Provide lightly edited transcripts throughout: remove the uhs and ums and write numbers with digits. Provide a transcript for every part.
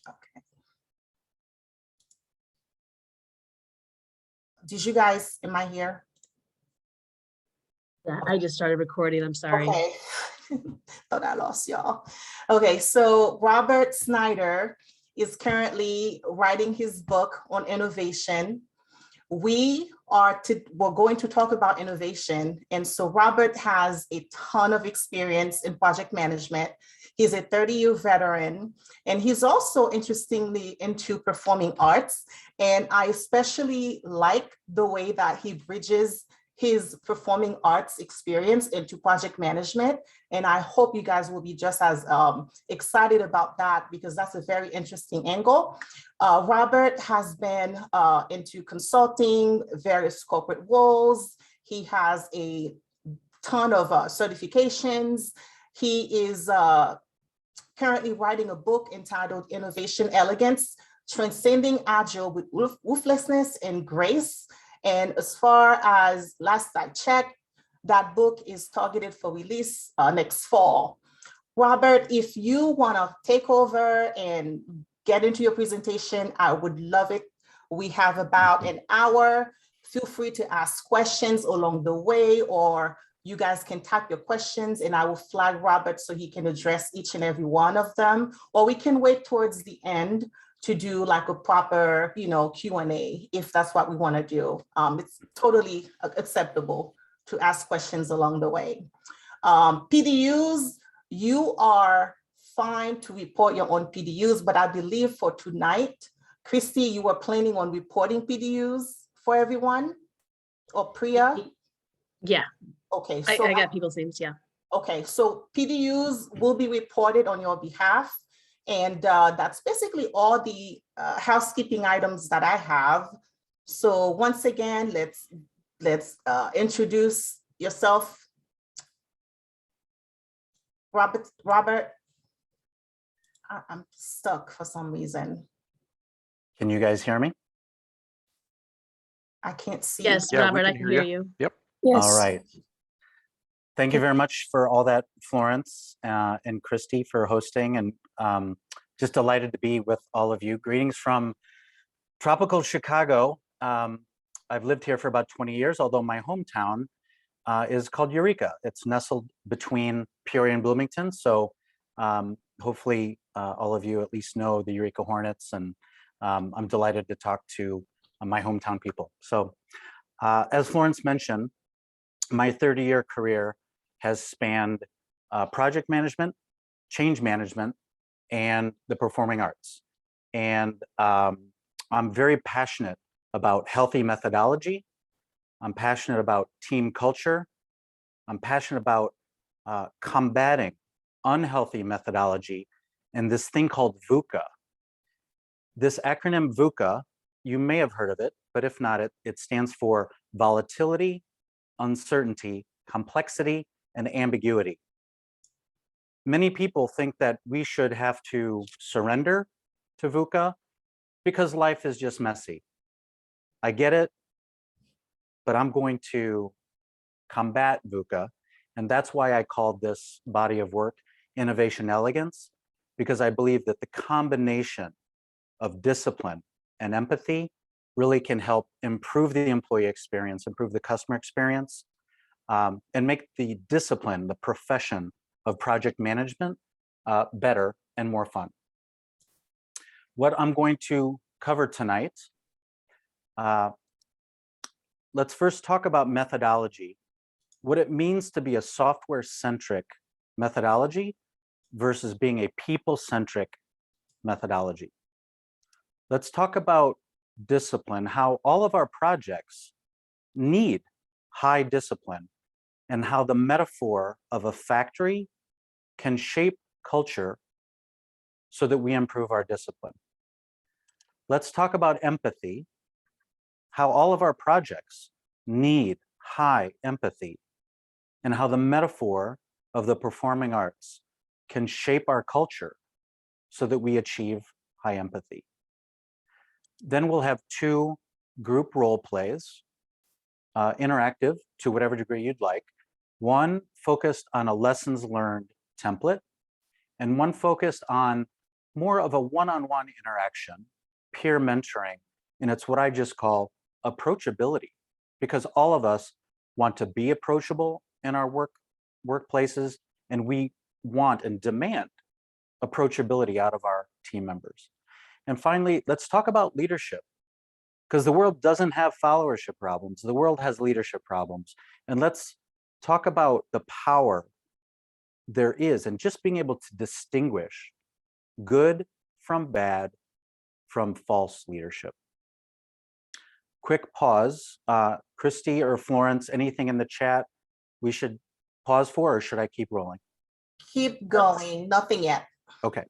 Okay. Did you guys, am I here? Yeah, I just started recording, I'm sorry. Okay. Thought I lost y'all. Okay, so Robert Snyder is currently writing his book on innovation. We're going to talk about innovation. And so Robert has a ton of experience in project management. He's a 30-year veteran, and he's also interestingly into performing arts. And I especially like the way that he bridges his performing arts experience into project management. And I hope you guys will be just as excited about that, because that's a very interesting angle. Robert has been into consulting, various corporate roles. He has a ton of certifications. He is currently writing a book entitled Innovation Elegance, Transcending Agile with Ruthlessness and Grace. And as far as last I checked, that book is targeted for release next fall. Robert, if you want to take over and get into your presentation, I would love it. We have about an hour. Feel free to ask questions along the way, or you guys can type your questions and I will flag Robert so he can address each and every one of them. Or we can wait towards the end to do like a proper, Q&A, if that's what we want to do. It's totally acceptable to ask questions along the way. PDUs, you are fine to report your own PDUs, but I believe for tonight, Christy, you were planning on reporting PDUs for everyone, or Priya? Yeah. Okay. So I got people's names, yeah. Okay, so PDUs will be reported on your behalf. And that's basically all the housekeeping items that I have. So once again, let's introduce yourself. Robert, I'm stuck for some reason. Can you guys hear me? I can't see. Yes, Yeah, Robert, I can hear you. Yep. Yes. All right. Thank you very much for all that, Florence and Christy, for hosting, and just delighted to be with all of you. Greetings from tropical Chicago. I've lived here for about 20 years, although my hometown is called Eureka. It's nestled between Peoria and Bloomington. So hopefully all of you at least know the Eureka Hornets, and I'm delighted to talk to my hometown people. So as Florence mentioned, my 30-year career has spanned project management, change management, and the performing arts. And I'm very passionate about healthy methodology. I'm passionate about team culture. I'm passionate about combating unhealthy methodology and this thing called VUCA. This acronym VUCA, you may have heard of it, but if not, it stands for volatility, uncertainty, complexity, and ambiguity. Many people think that we should have to surrender to VUCA because life is just messy. I get it, but I'm going to combat VUCA. And that's why I called this body of work Innovation Elegance, because I believe that the combination of discipline and empathy really can help improve the employee experience, improve the customer experience, and make the discipline, the profession of project management better and more fun. What I'm going to cover tonight, let's first talk about methodology, what it means to be a software-centric methodology versus being a people-centric methodology. Let's talk about discipline, how all of our projects need high discipline, and how the metaphor of a factory can shape culture so that we improve our discipline. Let's talk about empathy, how all of our projects need high empathy, and how the metaphor of the performing arts can shape our culture so that we achieve high empathy. Then we'll have two group role plays, interactive to whatever degree you'd like. One focused on a lessons learned template, and one focused on more of a one-on-one interaction, peer mentoring, and it's what I just call approachability, because all of us want to be approachable in our workplaces, and we want and demand approachability out of our team members. And finally, let's talk about leadership, because the world doesn't have followership problems. The world has leadership problems. And let's talk about the power there is in just being able to distinguish good from bad from false leadership. Quick pause. Christy or Florence, anything in the chat we should pause for, or should I keep rolling? Keep going, nothing yet. Okay.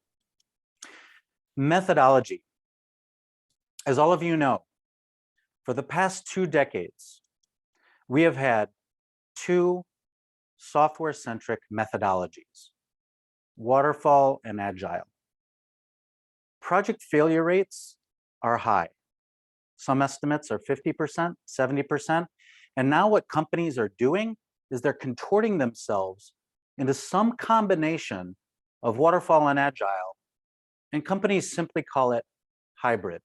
Methodology. As all of you know, for the past 2 decades, we have had 2 software-centric methodologies, Waterfall and Agile. Project failure rates are high. Some estimates are 50%, 70%. And now what companies are doing is they're contorting themselves into some combination of Waterfall and Agile, and companies simply call it hybrid.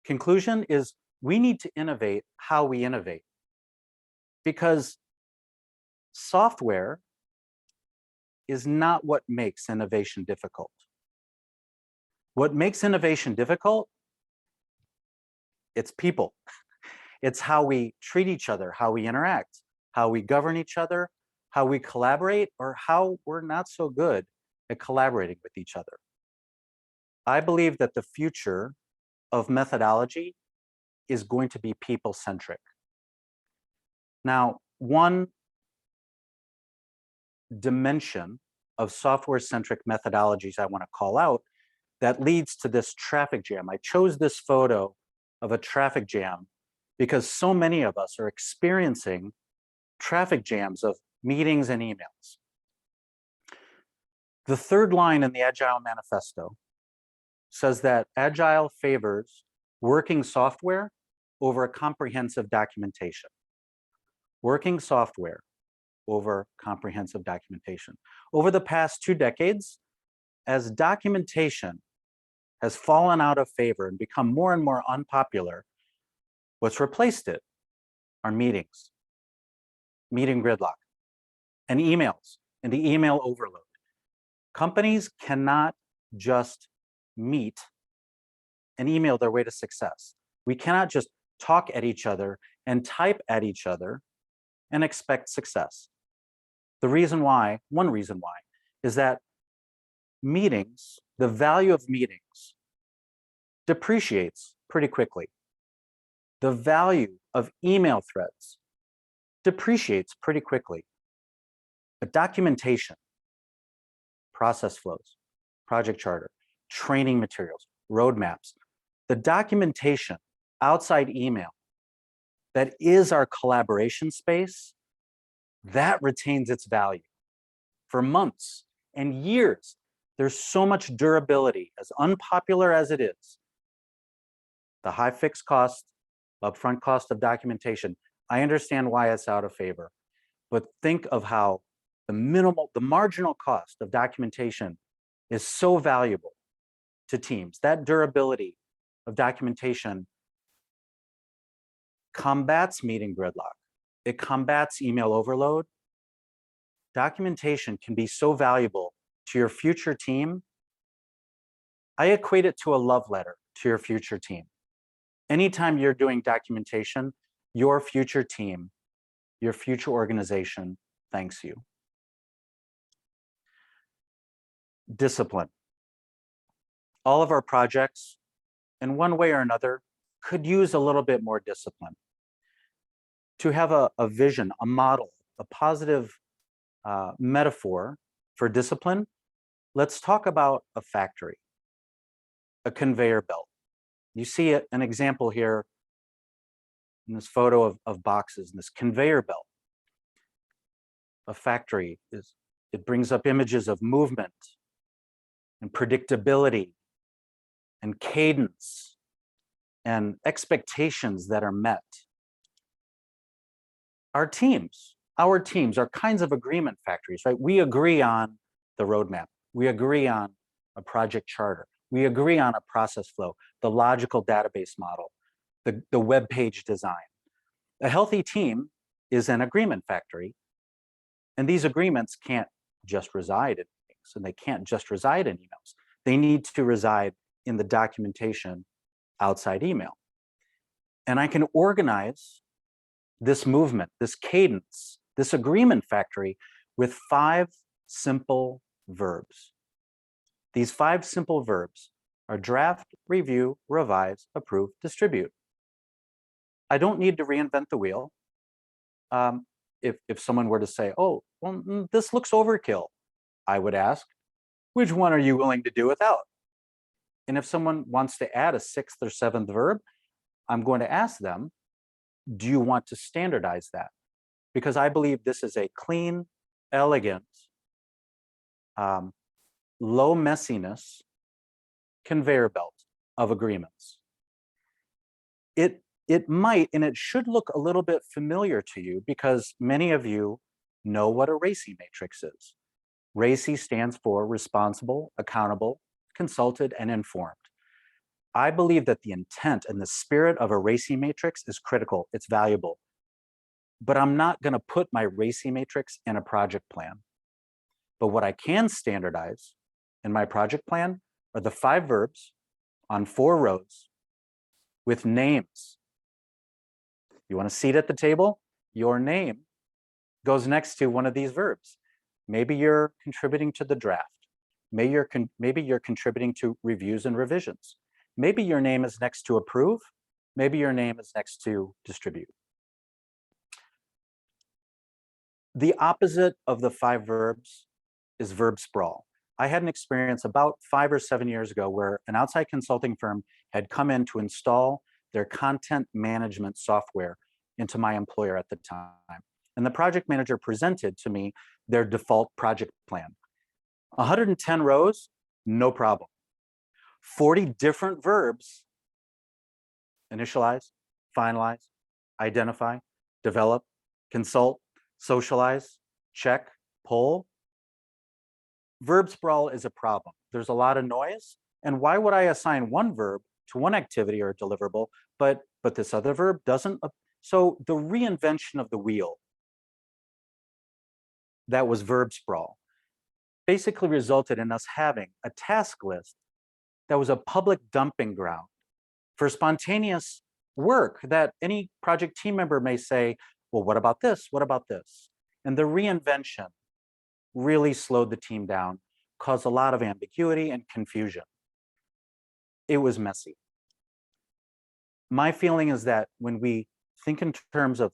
Conclusion is we need to innovate how we innovate, because software is not what makes innovation difficult. What makes innovation difficult, it's people. It's how we treat each other, how we interact, how we govern each other, how we collaborate, or how we're not so good at collaborating with each other. I believe that the future of methodology is going to be people-centric. Now, one dimension of software-centric methodologies I want to call out that leads to this traffic jam. I chose this photo of a traffic jam because so many of us are experiencing traffic jams of meetings and emails. The third line in the Agile Manifesto says that Agile favors working software over comprehensive documentation. Working software over comprehensive documentation. Over the past 2 decades, as documentation has fallen out of favor and become more and more unpopular, what's replaced it are meetings, meeting gridlock, and emails, and the email overload. Companies cannot just meet and email their way to success. We cannot just talk at each other and type at each other and expect success. The reason why, one reason why, is that meetings, the value of meetings depreciates pretty quickly. The value of email threads depreciates pretty quickly. But documentation, process flows, project charter, training materials, roadmaps, the documentation outside email that is our collaboration space, that retains its value for months and years. There's so much durability, as unpopular as it is. The high fixed cost, upfront cost of documentation, I understand why it's out of favor, but think of how the marginal cost of documentation is so valuable to teams. That durability of documentation combats meeting gridlock. It combats email overload. Documentation can be so valuable to your future team. I equate it to a love letter to your future team. Anytime you're doing documentation, your future team, your future organization thanks you. Discipline. All of our projects, in one way or another, could use a little bit more discipline. To have a vision, a model, a positive metaphor for discipline, let's talk about a factory, a conveyor belt. You see an example here in this photo of boxes, in this conveyor belt. A factory it brings up images of movement and predictability and cadence and expectations that are met. Our teams are kinds of agreement factories, right? We agree on the roadmap. We agree on a project charter. We agree on a process flow, the logical database model, the web page design. A healthy team is an agreement factory, and these agreements can't just reside in meetings, and they can't just reside in emails. They need to reside in the documentation outside email. And I can organize this movement, this cadence, this agreement factory with 5 simple verbs. These 5 simple verbs are draft, review, revise, approve, distribute. I don't need to reinvent the wheel. If someone were to say, oh, well, this looks overkill, I would ask, which one are you willing to do without? And if someone wants to add a 6th or 7th verb, I'm going to ask them, do you want to standardize that? Because I believe this is a clean, elegant, low messiness conveyor belt of agreements. It might, and it should look a little bit familiar to you because many of you know what a RACI matrix is. RACI stands for responsible, accountable, consulted, and informed. I believe that the intent and the spirit of a RACI matrix is critical, it's valuable. But I'm not going to put my RACI matrix in a project plan. But what I can standardize in my project plan are the 5 verbs on 4 rows with names. You want a seat at the table? Your name goes next to one of these verbs. Maybe you're contributing to the draft. Maybe you're contributing to reviews and revisions. Maybe your name is next to approve. Maybe your name is next to distribute. The opposite of the 5 verbs is verb sprawl. I had an experience about 5 or 7 years ago where an outside consulting firm had come in to install their content management software into my employer at the time. And the project manager presented to me their default project plan. 110 rows, no problem. 40 different verbs: initialize, finalize, identify, develop, consult, socialize, check, poll. Verb sprawl is a problem. There's a lot of noise. And why would I assign one verb to one activity or deliverable, but this other verb doesn't? So the reinvention of the wheel, that was verb sprawl, basically resulted in us having a task list that was a public dumping ground for spontaneous work that any project team member may say, well, what about this? What about this? And the reinvention really slowed the team down, caused a lot of ambiguity and confusion. It was messy. My feeling is that when we think in terms of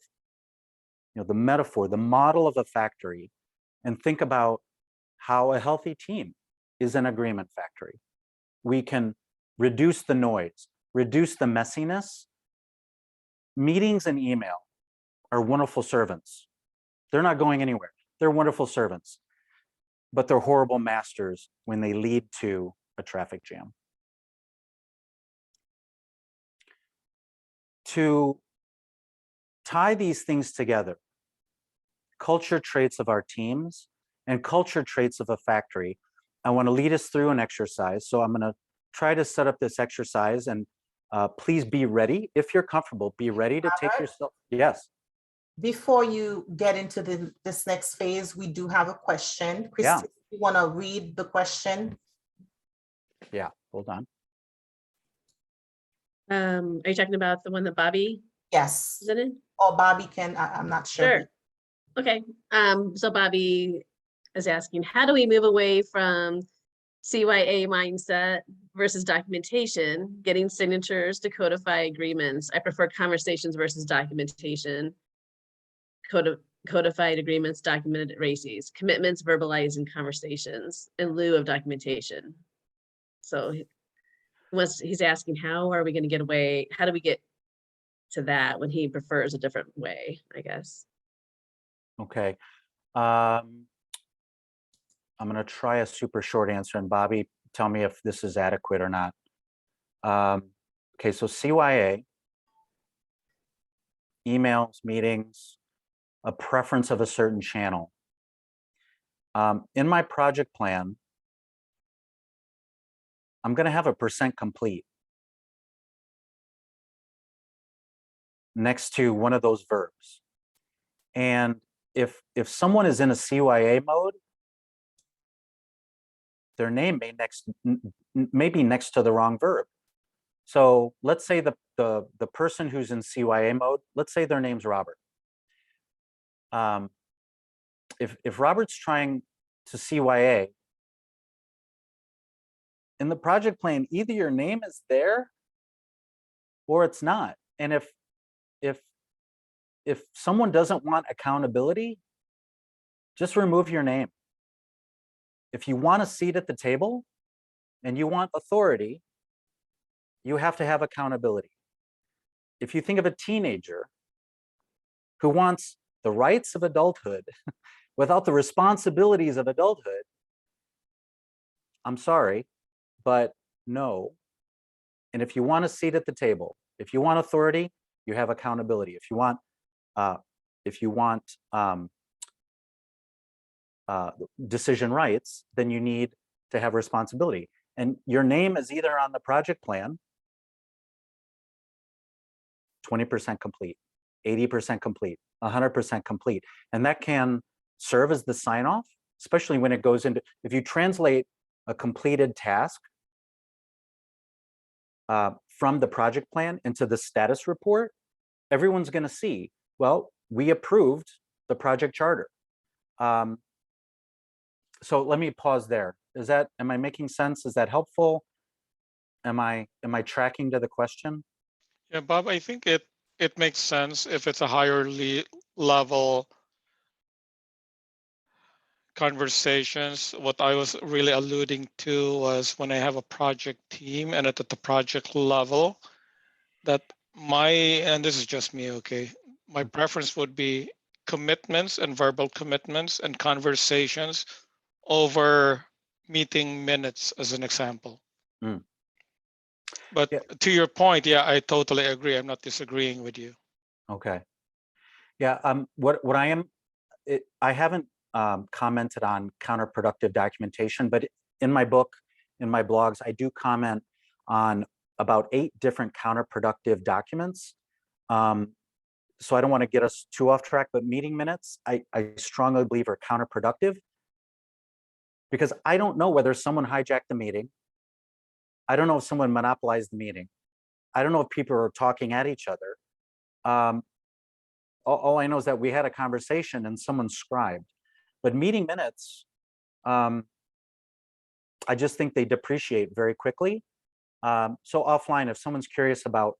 the metaphor, the model of a factory, and think about how a healthy team is an agreement factory, we can reduce the noise, reduce the messiness. Meetings and email are wonderful servants. They're not going anywhere. They're wonderful servants, but they're horrible masters when they lead to a traffic jam. To tie these things together, culture traits of our teams and culture traits of a factory, I want to lead us through an exercise. So I'm going to try to set up this exercise, and please be ready. If you're comfortable, be ready to take yourself. Yes. Before you get into this next phase, we do have a question. Christy, you want to read the question? Yeah, hold on. Are you talking about the one that Bobby Yes. presented? Or Bobby can, I'm not sure. Sure. Okay. So Bobby is asking, how do we move away from CYA mindset versus documentation, getting signatures to codify agreements? I prefer conversations versus documentation. Codified agreements, documented RACIs, commitments, verbalized in conversations in lieu of documentation. So he's asking, how are we going to get away? How do we get to that when he prefers a different way, I guess? Okay. I'm going to try a super short answer, and Bobby, tell me if this is adequate or not. Okay, so CYA, emails, meetings, a preference of a certain channel. In my project plan, I'm going to have a % complete next to one of those verbs. And if someone is in a CYA mode, their name may be next to the wrong verb. So let's say the person who's in CYA mode, let's say their name's Robert. If Robert's trying to CYA, in the project plan, either your name is there or it's not. And if someone doesn't want accountability, just remove your name. If you want a seat at the table and you want authority, you have to have accountability. If you think of a teenager who wants the rights of adulthood without the responsibilities of adulthood, I'm sorry, but no. And if you want a seat at the table, if you want authority, you have accountability. If you want decision rights, then you need to have responsibility. And your name is either on the project plan, 20% complete, 80% complete, 100% complete. And that can serve as the sign off, especially when it goes into, if you translate a completed task from the project plan into the status report, everyone's going to see, well, we approved the project charter. So let me pause there. Am I making sense? Is that helpful? Am I tracking to the question? Yeah, Bob, I think it makes sense if it's a higher level conversations. What I was really alluding to was when I have a project team and at the project level, that and this is just me, okay, my preference would be commitments and verbal commitments and conversations over meeting minutes as an example. But yeah, to your point, yeah, I totally agree. I'm not disagreeing with you. Okay. Yeah. What I haven't commented on counterproductive documentation, but in my book, in my blogs, I do comment on about 8 different counterproductive documents. So I don't want to get us too off track, but meeting minutes, I strongly believe are counterproductive because I don't know whether someone hijacked the meeting. I don't know if someone monopolized the meeting. I don't know if people are talking at each other. All I know is that we had a conversation and someone scribed. But meeting minutes, I just think they depreciate very quickly. So offline, if someone's curious about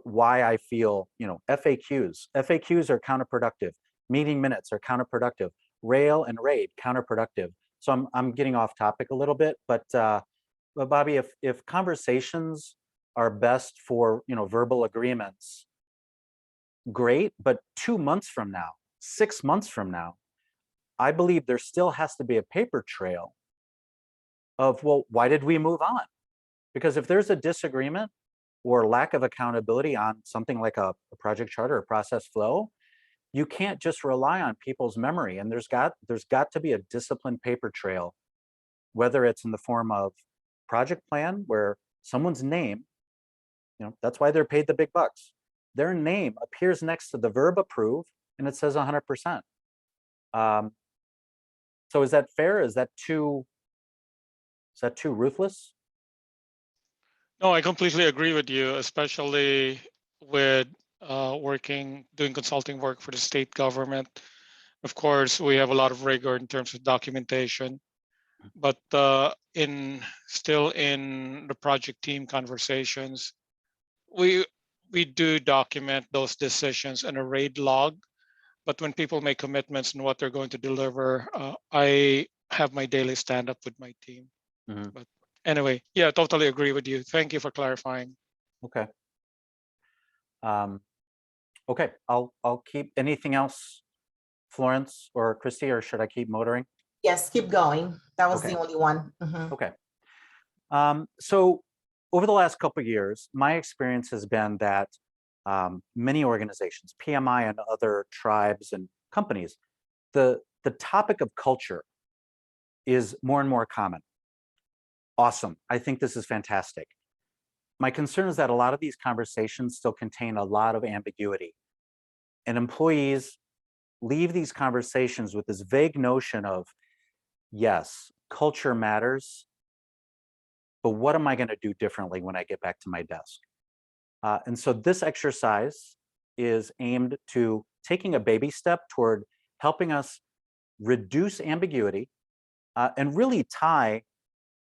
why I feel, FAQs are counterproductive. Meeting minutes are counterproductive. Rail and RAID, counterproductive. So I'm getting off topic a little bit, but Bobby, if conversations are best for verbal agreements, great. But 2 months from now, 6 months from now, I believe there still has to be a paper trail of, well, why did we move on? Because if there's a disagreement or lack of accountability on something like a project charter or process flow, you can't just rely on people's memory. And there's got to be a disciplined paper trail, whether it's in the form of project plan where someone's name, that's why they're paid the big bucks. Their name appears next to the verb approve and it says 100%. So is that fair? Is that too ruthless? No, I completely agree with you, especially with doing consulting work for the state government. Of course, we have a lot of rigor in terms of documentation, but still in the project team conversations, we do document those decisions in a RAID log. But when people make commitments and what they're going to deliver, I have my daily stand-up with my team. Mm-hmm. But anyway, yeah, totally agree with you. Thank you for clarifying. Okay. Okay, I'll keep. Anything else, Florence or Christy, or should I keep motoring? Yes, keep going. That was Okay. the only one. Mhm. Okay. So over the last couple of years, my experience has been that many organizations, PMI and other tribes and companies, the topic of culture is more and more common. awesome. I think this is fantastic. My concern is that a lot of these conversations still contain a lot of ambiguity, and employees leave these conversations with this vague notion of, yes, culture matters, but what am I going to do differently when I get back to my desk? And so this exercise is aimed to taking a baby step toward helping us reduce ambiguity and really tie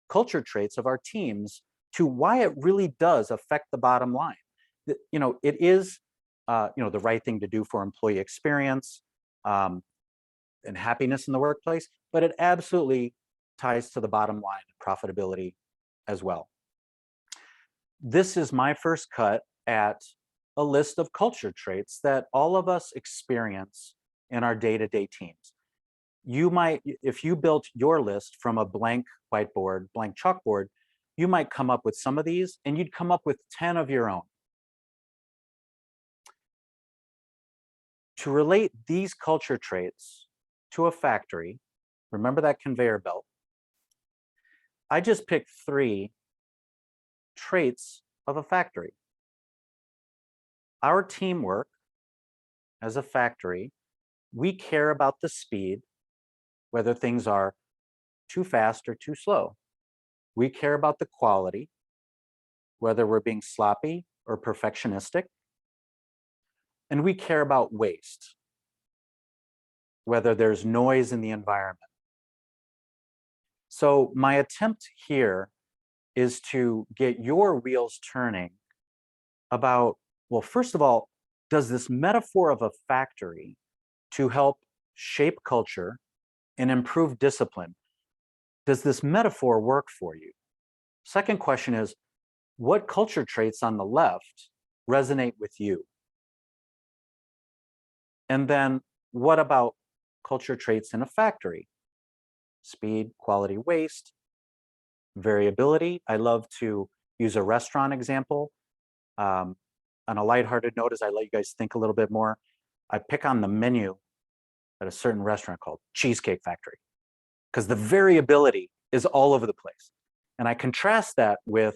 culture traits of our teams to why it really does affect the bottom line. It is the right thing to do for employee experience and happiness in the workplace, but it absolutely ties to the bottom line, profitability as well. This is my first cut at a list of culture traits that all of us experience in our day-to-day teams. You might, if you built your list from a blank whiteboard, blank chalkboard, you might come up with some of these, and you'd come up with 10 of your own. To relate these culture traits to a factory, remember that conveyor belt, I just picked 3 traits of a factory. Our teamwork as a factory, we care about the speed, whether things are too fast or too slow. We care about the quality, whether we're being sloppy or perfectionistic. And we care about waste, whether there's noise in the environment. So my attempt here is to get your wheels turning about, well, first of all, does this metaphor of a factory to help shape culture and improve discipline, does this metaphor work for you? Second question is, what culture traits on the left resonate with you? And then what about culture traits in a factory? Speed, quality, waste, variability. I love to use a restaurant example. On a lighthearted note, as I let you guys think a little bit more, I pick on the menu at a certain restaurant called Cheesecake Factory, because the variability is all over the place. And I contrast that with,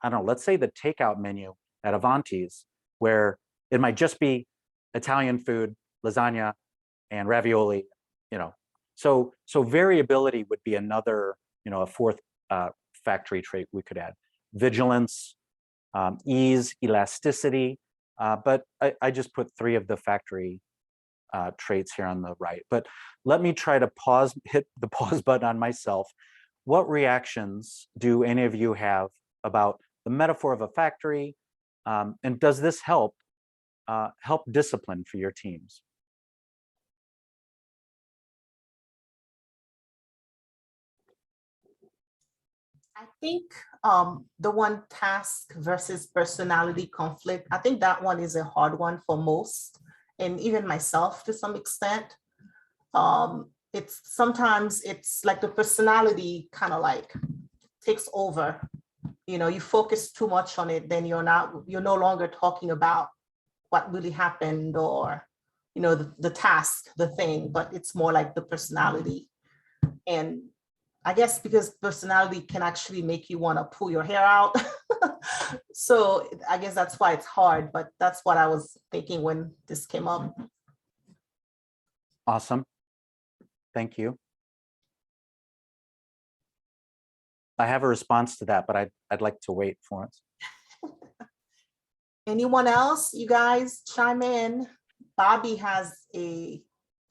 I don't know, let's say the takeout menu at Avanti's, where it might just be Italian food, lasagna, and ravioli, So variability would be another, a fourth factory trait we could add. Vigilance, ease, elasticity, but I just put 3 of the factory traits here on the right. But let me try to hit the pause button on myself. What reactions do any of you have about the metaphor of a factory? And does this help discipline for your teams? I think the one task versus personality conflict, I think that one is a hard one for most, and even myself to some extent. Sometimes it's like the personality kind of like takes over. You focus too much on it, then you're no longer talking about what really happened or the task, the thing, but it's more like the personality. And I guess because personality can actually make you want to pull your hair out. So I guess that's why it's hard, but that's what I was thinking when this came up. Awesome. Thank you. I have a response to that, but I'd like to wait, Florence. Anyone else? You guys chime in. Bobby has a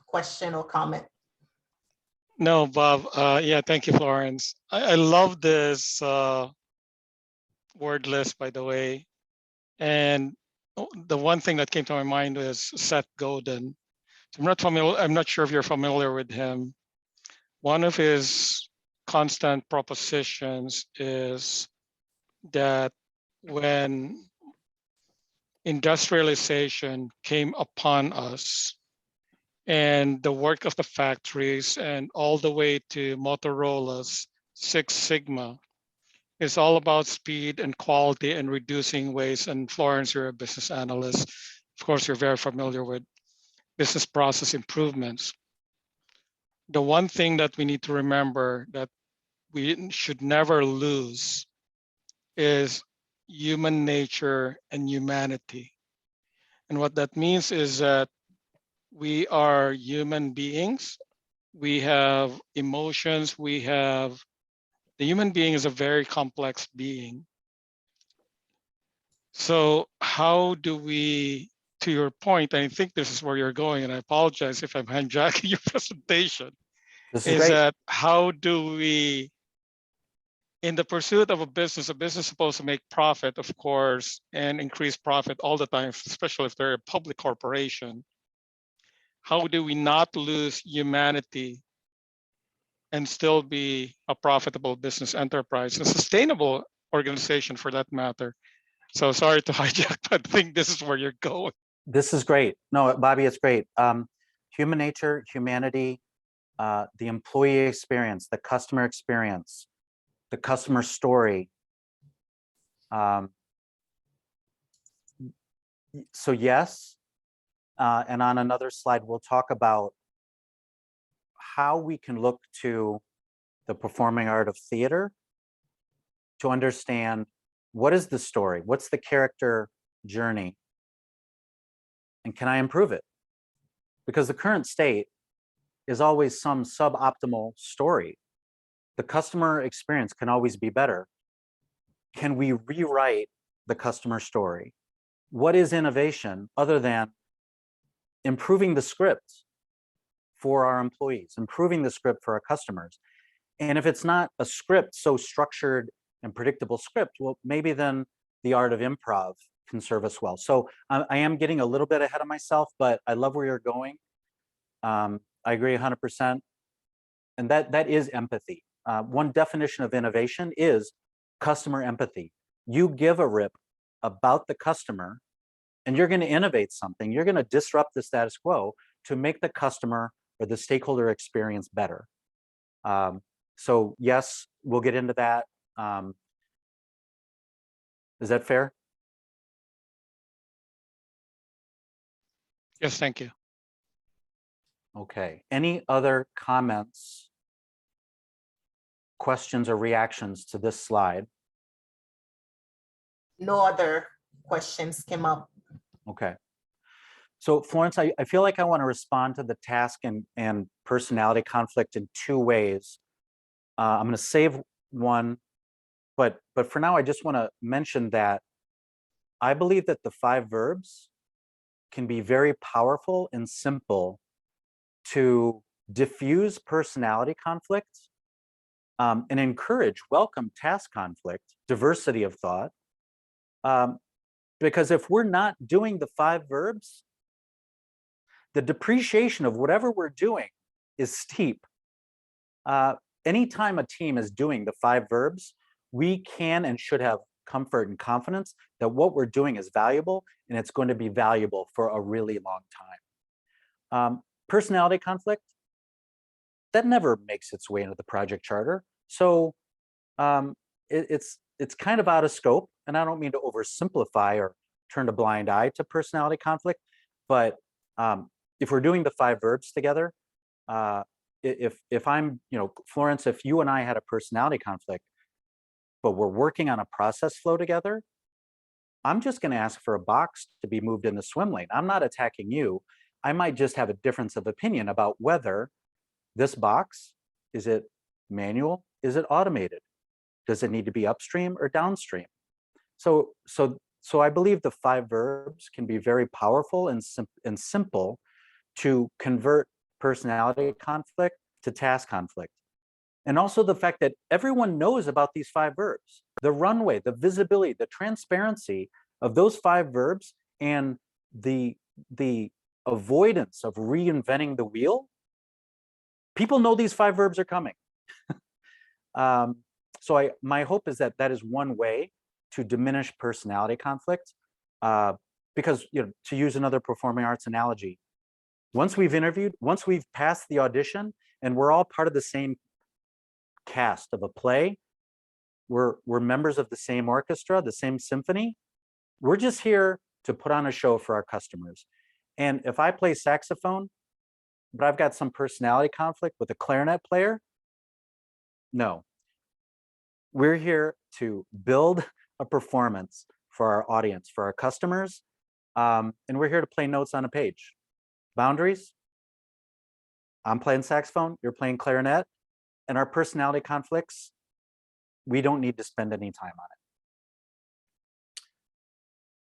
question or comment. No, Bob. Yeah, thank you, Florence. I love this word list, by the way. And the one thing that came to my mind was Seth Godin. I'm not sure if you're familiar with him. One of his constant propositions is that when industrialization came upon us, and the work of the factories and all the way to Motorola's Six Sigma is all about speed and quality and reducing waste. And Florence, you're a business analyst. Of course, you're very familiar with business process improvements. The one thing that we need to remember that we should never lose is human nature and humanity. And what that means is that we are human beings. We have emotions. The human being is a very complex being. So how do we, to your point, I think this is where you're going, and I apologize if I'm hijacking your presentation, This is is great. that how do we, in the pursuit of a business is supposed to make profit, of course, and increase profit all the time, especially if they're a public corporation. How do we not lose humanity and still be a profitable business enterprise, a sustainable organization for that matter? So sorry to hijack, but I think this is where you're going. This is great. No, Bobby, it's great. Human nature, humanity, the employee experience, the customer experience, the customer story. So yes, and on another slide, we'll talk about how we can look to the performing art of theater to understand what is the story, what's the character journey, and can I improve it? Because the current state is always some suboptimal story. The customer experience can always be better. Can we rewrite the customer story? What is innovation other than improving the script for our employees, improving the script for our customers? And if it's not a script, so structured and predictable script, well, maybe then the art of improv can serve us well. So I am getting a little bit ahead of myself, but I love where you're going. I agree 100%. And that is empathy. One definition of innovation is customer empathy. You give a rip about the customer and you're going to innovate something. You're going to disrupt the status quo to make the customer or the stakeholder experience better. So yes, we'll get into that. Is that fair? Yes, thank you. Okay. Any other comments, questions, or reactions to this slide? No other questions came up. Okay. So Florence, I feel like I want to respond to the task and personality conflict in two ways. I'm going to save one, but for now, I just want to mention that I believe that the 5 verbs can be very powerful and simple to diffuse personality conflict and encourage welcome task conflict, diversity of thought. Because if we're not doing the 5 verbs, the depreciation of whatever we're doing is steep. Anytime a team is doing the 5 verbs, we can and should have comfort and confidence that what we're doing is valuable and it's going to be valuable for a really long time. Personality conflict, that never makes its way into the project charter. So it's kind of out of scope, and I don't mean to oversimplify or turn a blind eye to personality conflict, but if we're doing the 5 verbs together, if I'm, Florence, if you and I had a personality conflict, but we're working on a process flow together, I'm just going to ask for a box to be moved in the swim lane. I'm not attacking you. I might just have a difference of opinion about whether this box, is it manual? Is it automated? Does it need to be upstream or downstream? So I believe the 5 verbs can be very powerful and simple to convert personality conflict to task conflict. And also the fact that everyone knows about these 5 verbs, the runway, the visibility, the transparency of those 5 verbs, and the avoidance of reinventing the wheel. People know these 5 verbs are coming. So my hope is that is one way to diminish personality conflict, because to use another performing arts analogy, once we've interviewed, once we've passed the audition, and we're all part of the same cast of a play, we're members of the same orchestra, the same symphony. We're just here to put on a show for our customers. And if I play saxophone, but I've got some personality conflict with a clarinet player, no. We're here to build a performance for our audience, for our customers, and we're here to play notes on a page. Boundaries, I'm playing saxophone, you're playing clarinet, and our personality conflicts, we don't need to spend any time on it.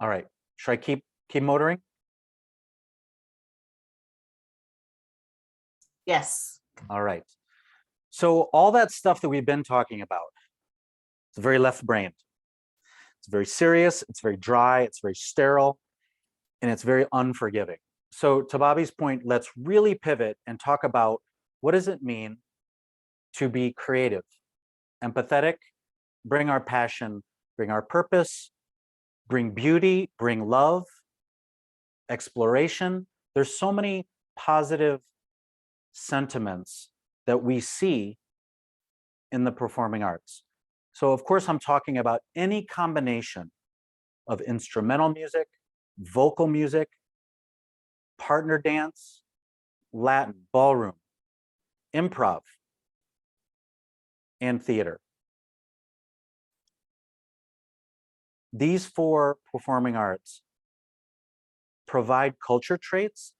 All right, should I keep motoring? Yes. All right. So all that stuff that we've been talking about, it's very left-brained. It's very serious, it's very dry, it's very sterile, and it's very unforgiving. So to Bobby's point, let's really pivot and talk about what does it mean to be creative, empathetic, bring our passion, bring our purpose, bring beauty, bring love, exploration. There's so many positive sentiments that we see in the performing arts. So of course, I'm talking about any combination of instrumental music, vocal music, partner dance, Latin, ballroom, improv, and theater. These four performing arts provide culture traits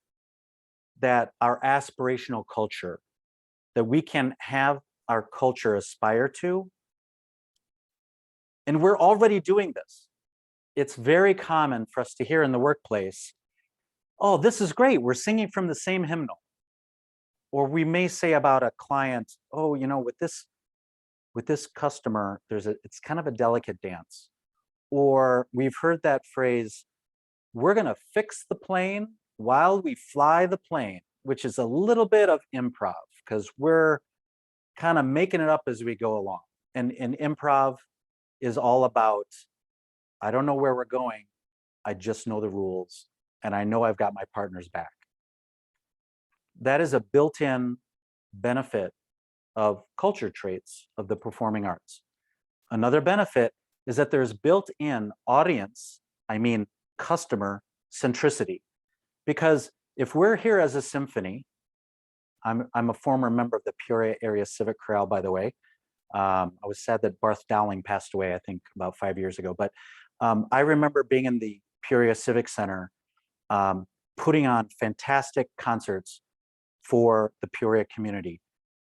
that are aspirational culture, that we can have our culture aspire to. And we're already doing this. It's very common for us to hear in the workplace, oh, this is great, we're singing from the same hymnal. Or we may say about a client, oh, you know, with this customer, it's kind of a delicate dance. Or we've heard that phrase, we're gonna fix the plane while we fly the plane, which is a little bit of improv because we're kind of making it up as we go along. And improv is all about, I don't know where we're going, I just know the rules, and I know I've got my partner's back. That is a built-in benefit of culture traits of the performing arts. Another benefit is that there's built-in audience, I mean customer centricity. Because if we're here as a symphony, I'm a former member of the Peoria Area Civic Chorale, by the way. I was sad that Barth Dowling passed away, I think about 5 years ago. But I remember being in the Peoria Civic Center, putting on fantastic concerts for the Peoria community.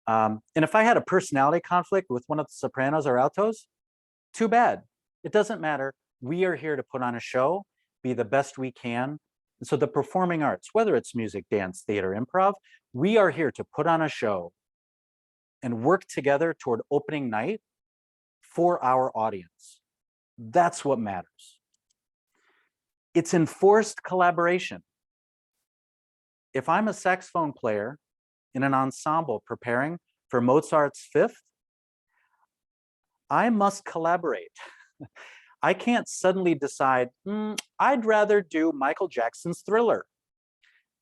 And if I had a personality conflict with one of the sopranos or altos, too bad. It doesn't matter. We are here to put on a show, be the best we can. And so the performing arts, whether it's music, dance, theater, improv, we are here to put on a show and work together toward opening night for our audience. That's what matters. It's enforced collaboration. If I'm a saxophone player in an ensemble preparing for Mozart's Fifth, I must collaborate. I can't suddenly decide, I'd rather do Michael Jackson's Thriller.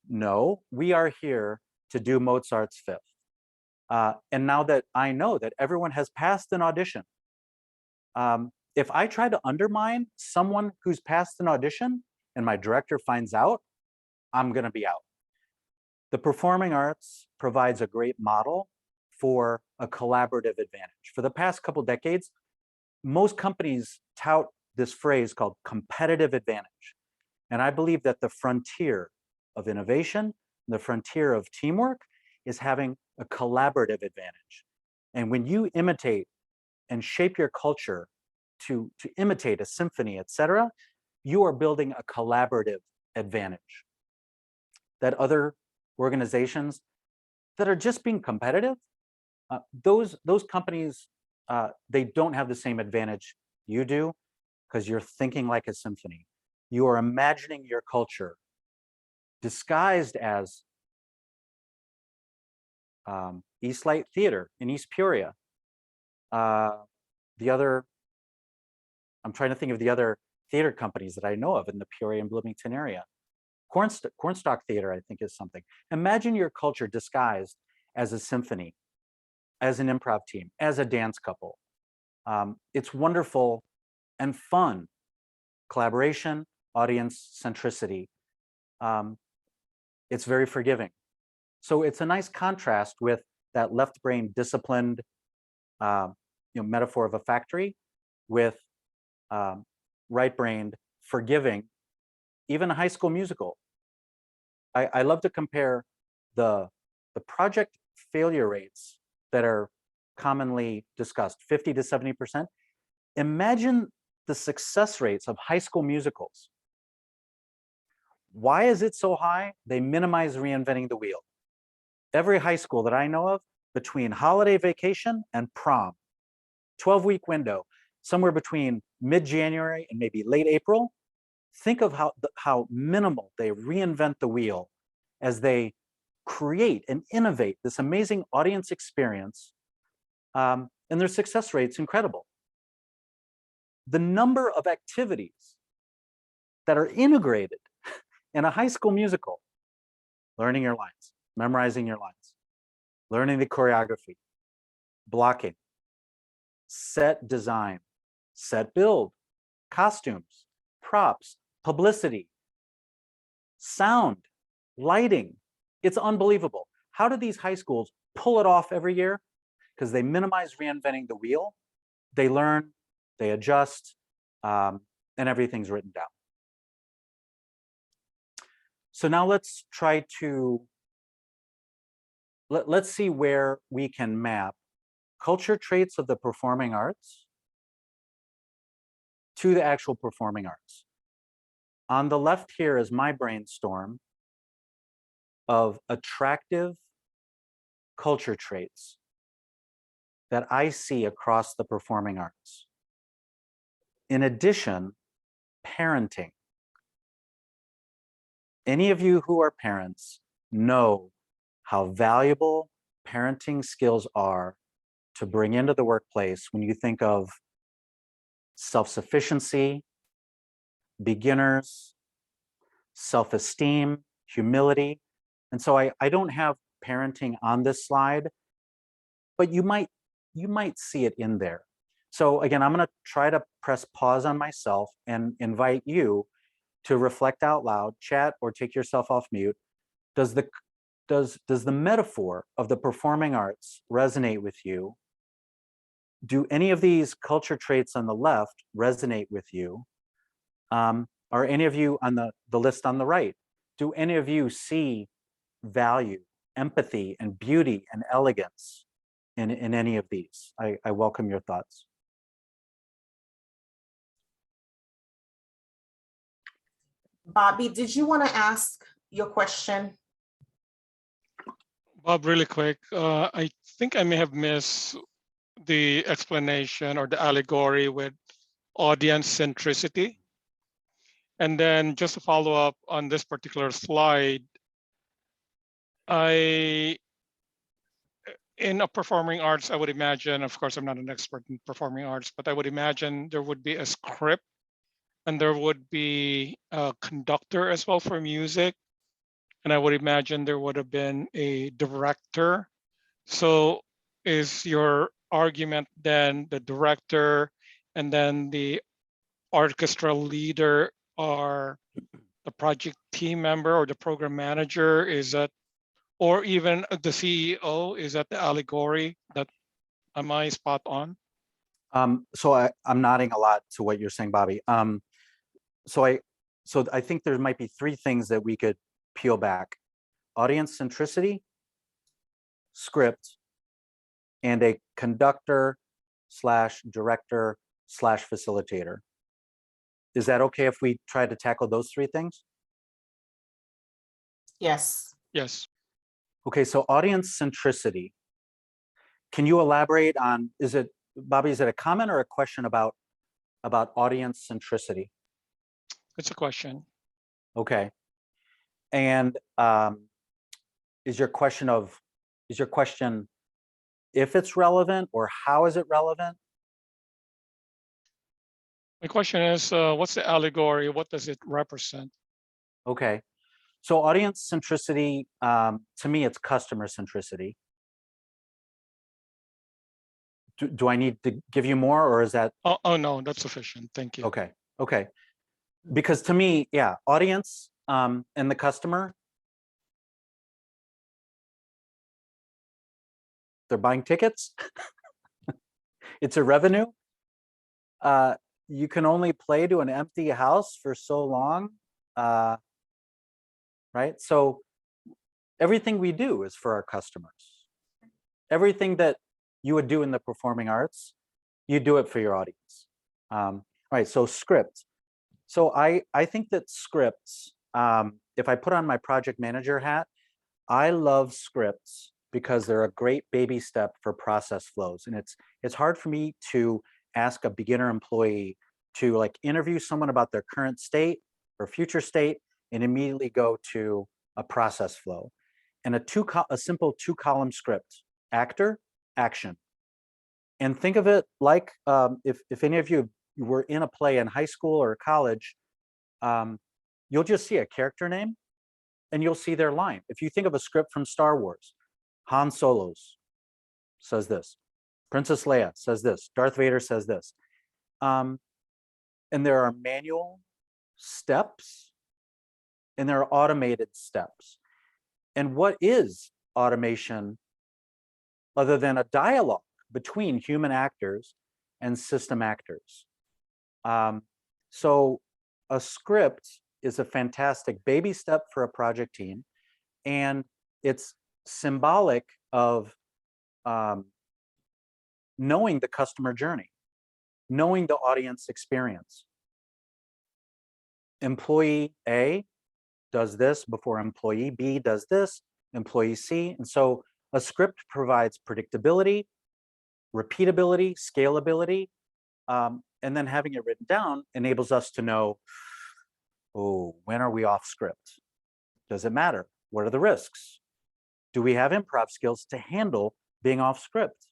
No, we are here to do Mozart's Fifth. And now that I know that everyone has passed an audition, if I try to undermine someone who's passed an audition and my director finds out, I'm gonna be out. The performing arts provides a great model for a collaborative advantage. For the past couple decades, most companies tout this phrase called competitive advantage. And I believe that the frontier of innovation, the frontier of teamwork is having a collaborative advantage. And when you imitate and shape your culture to imitate a symphony, et cetera, you are building a collaborative advantage that other organizations that are just being competitive, those companies, they don't have the same advantage you do because you're thinking like a symphony. You are imagining your culture disguised as East Light Theater in East Peoria. The other, I'm trying to think of the other theater companies that I know of in the Peoria and Bloomington area. Cornstalk Theater, I think, is something. Imagine your culture disguised as a symphony, as an improv team, as a dance couple. It's wonderful and fun. Collaboration, audience centricity. It's very forgiving. So it's a nice contrast with that left brain disciplined, metaphor of a factory with right-brained, forgiving, even a High School Musical. I love to compare the project failure rates that are commonly discussed, 50 to 70%. Imagine the success rates of High School Musicals. Why is it so high? They minimize reinventing the wheel. Every high school that I know of, between holiday vacation and prom, 12-week window, somewhere between mid-January and maybe late April, think of how minimal they reinvent the wheel as they create and innovate this amazing audience experience, and their success rate's incredible. The number of activities that are integrated in a High School Musical: learning your lines, memorizing your lines, learning the choreography, blocking, set design, set build, costumes, props, publicity, sound, lighting. It's unbelievable. How do these high schools pull it off every year? Because they minimize reinventing the wheel. They learn, they adjust, and everything's written down. So now let's try to, let's see where we can map culture traits of the performing arts to the actual performing arts. On the left here is my brainstorm of attractive culture traits that I see across the performing arts. In addition, parenting. Any of you who are parents know how valuable parenting skills are to bring into the workplace when you think of self-sufficiency, beginners, self-esteem, humility. And so I don't have parenting on this slide, but you might see it in there. So again, I'm going to try to press pause on myself and invite you to reflect out loud, chat, or take yourself off mute. Does the metaphor of the performing arts resonate with you? Do any of these culture traits on the left resonate with you? Are any of you on the list on the right? Do any of you see value, empathy, and beauty and elegance in any of these? I welcome your thoughts. Bobby, did you want to ask your question? Bob, really quick, I think I may have missed the explanation or the allegory with audience centricity. And then just to follow up on this particular slide, in a performing arts, I would imagine, of course, I'm not an expert in performing arts, but I would imagine there would be a script and there would be a conductor as well for music. And I would imagine there would have been a director. So is your argument then the director and then the orchestral leader are the project team member or the program manager? Is that, or even the CEO, is that the allegory? That, am I spot on? So I'm nodding a lot to what you're saying, Bobby. So I think there might be three things that we could peel back: audience centricity, script, and a conductor slash director slash facilitator. Is that okay if we try to tackle those three things? Yes. Yes. Okay, so audience centricity. Can you elaborate on, Bobby, is it a comment or a question about audience centricity? It's a question. Okay. And is your question if it's relevant or how is it relevant? My question is, what's the allegory? What does it represent? Okay. So audience centricity, to me, it's customer centricity. Do I need to give you more, or is that? Oh no, that's sufficient. Thank you. Okay. Okay. Because to me, yeah, audience and the customer, they're buying tickets. it's a revenue. You can only play to an empty house for so long, right? So everything we do is for our customers. Everything that you would do in the performing arts, you do it for your audience. All right, so script. So I think that scripts, if I put on my project manager hat, I love scripts because they're a great baby step for process flows. And it's hard for me to ask a beginner employee to like interview someone about their current state or future state and immediately go to a process flow. And a simple 2-column script: actor, action. And think of it like if any of you were in a play in high school or college, you'll just see a character name and you'll see their line. If you think of a script from Star Wars, Han Solo's says this, Princess Leia says this, Darth Vader says this. And there are manual steps and there are automated steps. And what is automation other than a dialogue between human actors and system actors? So a script is a fantastic baby step for a project team, and it's symbolic of knowing the customer journey, knowing the audience experience. Employee A does this before employee B does this, employee C. And so a script provides predictability, repeatability, scalability, and then having it written down enables us to know, oh, when are we off script? Does it matter? What are the risks? Do we have improv skills to handle being off script?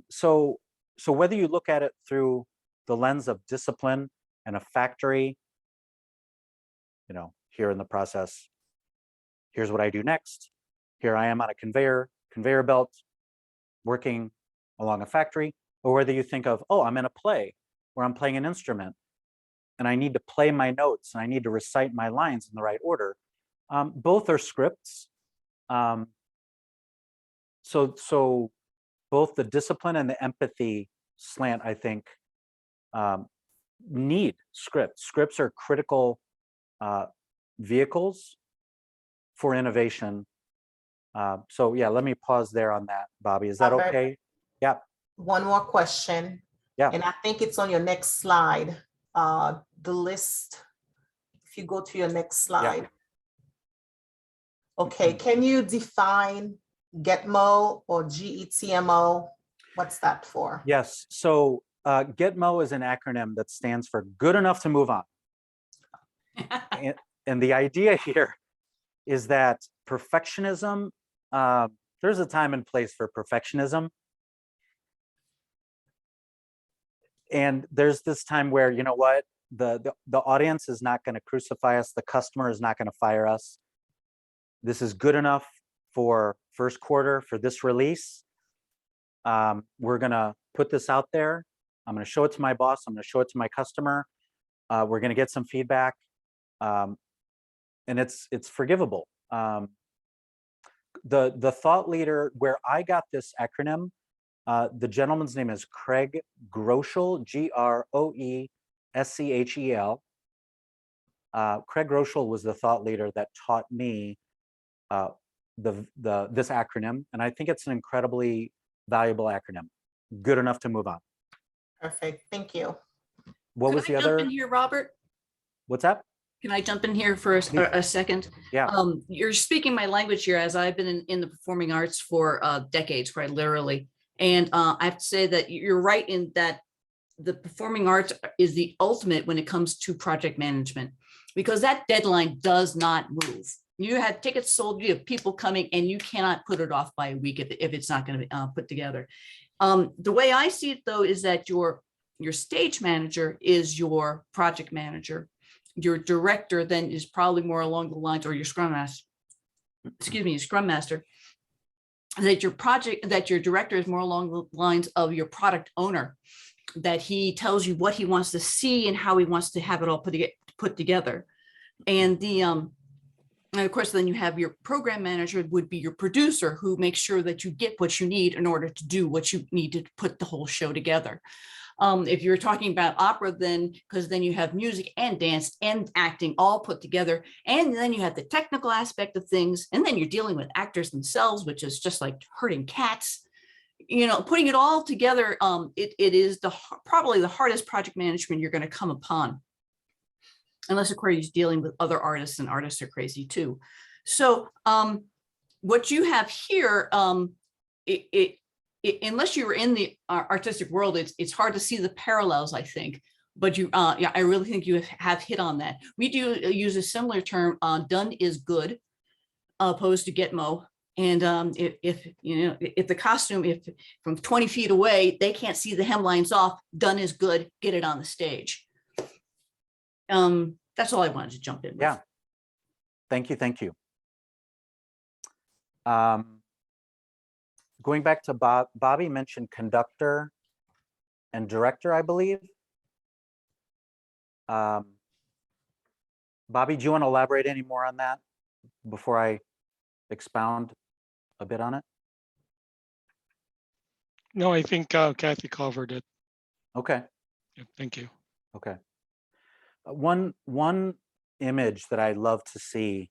So whether you look at it through the lens of discipline and a factory, here in the process, here's what I do next. Here I am on a conveyor belt, working along a factory, or whether you think of, oh, I'm in a play where I'm playing an instrument and I need to play my notes and I need to recite my lines in the right order. Both are scripts. So both the discipline and the empathy slant, I think, need scripts. Scripts are critical vehicles for innovation. So yeah, let me pause there on that, Bobby. Is that okay? Yeah. One more question. Yeah. And I think it's on your next slide. The list, if you go to your next slide. Yeah. Okay, can you define GETMO or GETMO? What's that for? Yes, so GETMO is an acronym that stands for Good Enough to Move On. And the idea here is that perfectionism, there's a time and place for perfectionism. And there's this time where, you know what, the audience is not going to crucify us. The customer is not going to fire us. This is good enough for first quarter for this release. We're going to put this out there. I'm going to show it to my boss. I'm going to show it to my customer. We're going to get some feedback. And it's forgivable. The thought leader where I got this acronym, the gentleman's name is Craig Groeschel, Groeschel. Craig Groeschel was the thought leader that taught me this acronym, and I think it's an incredibly valuable acronym. Good enough to move on. Perfect. Thank you. What was the other? Jump in here, Robert? What's that? Can I jump in here for a second? Yeah. You're speaking my language here, as I've been in the performing arts for decades, quite literally. And I have to say that you're right in that the performing arts is the ultimate when it comes to project management, because that deadline does not move. You have tickets sold, you have people coming, and you cannot put it off by a week if it's not going to be put together. The way I see it, though, is that your stage manager is your project manager. Your director then is probably more along the lines, or your scrum master, that your director is more along the lines of your product owner, that he tells you what he wants to see and how he wants to have it all put together. And And of course, then you have your program manager would be your producer who makes sure that you get what you need in order to do what you need to put the whole show together. If you're talking about opera, then because then you have music and dance and acting all put together, and then you have the technical aspect of things, and then you're dealing with actors themselves, which is just like herding cats. You know, putting it all together, it is probably the hardest project management you're going to come upon. Unless, of course, he's dealing with other artists, and artists are crazy too. So what you have here, unless you were in the artistic world, it's hard to see the parallels, I think. But yeah, I really think you have hit on that. We do use a similar term, done is good, opposed to get mo. And if the costume, if from 20 feet away, they can't see the hemlines off, done is good, get it on the stage. That's all I wanted to jump in with. Yeah. Thank you. Thank you. Going back to Bobby mentioned conductor and director, I believe. Bobby, do you want to elaborate any more on that before I expound a bit on it? No, I think Kathy covered it. Okay. Yeah, thank you. Okay. One image that I love to see,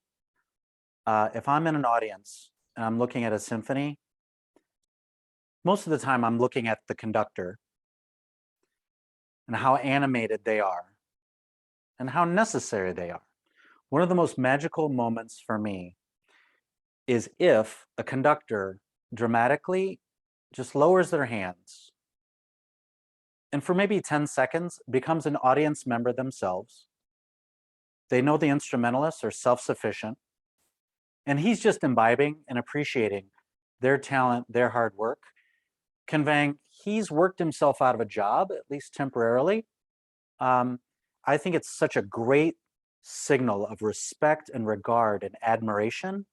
if I'm in an audience and I'm looking at a symphony, most of the time I'm looking at the conductor and how animated they are and how necessary they are. One of the most magical moments for me is if a conductor dramatically just lowers their hands and for maybe 10 seconds becomes an audience member themselves. They know the instrumentalists are self-sufficient, and he's just imbibing and appreciating their talent, their hard work, conveying he's worked himself out of a job, at least temporarily. I think it's such a great signal of respect and regard and admiration.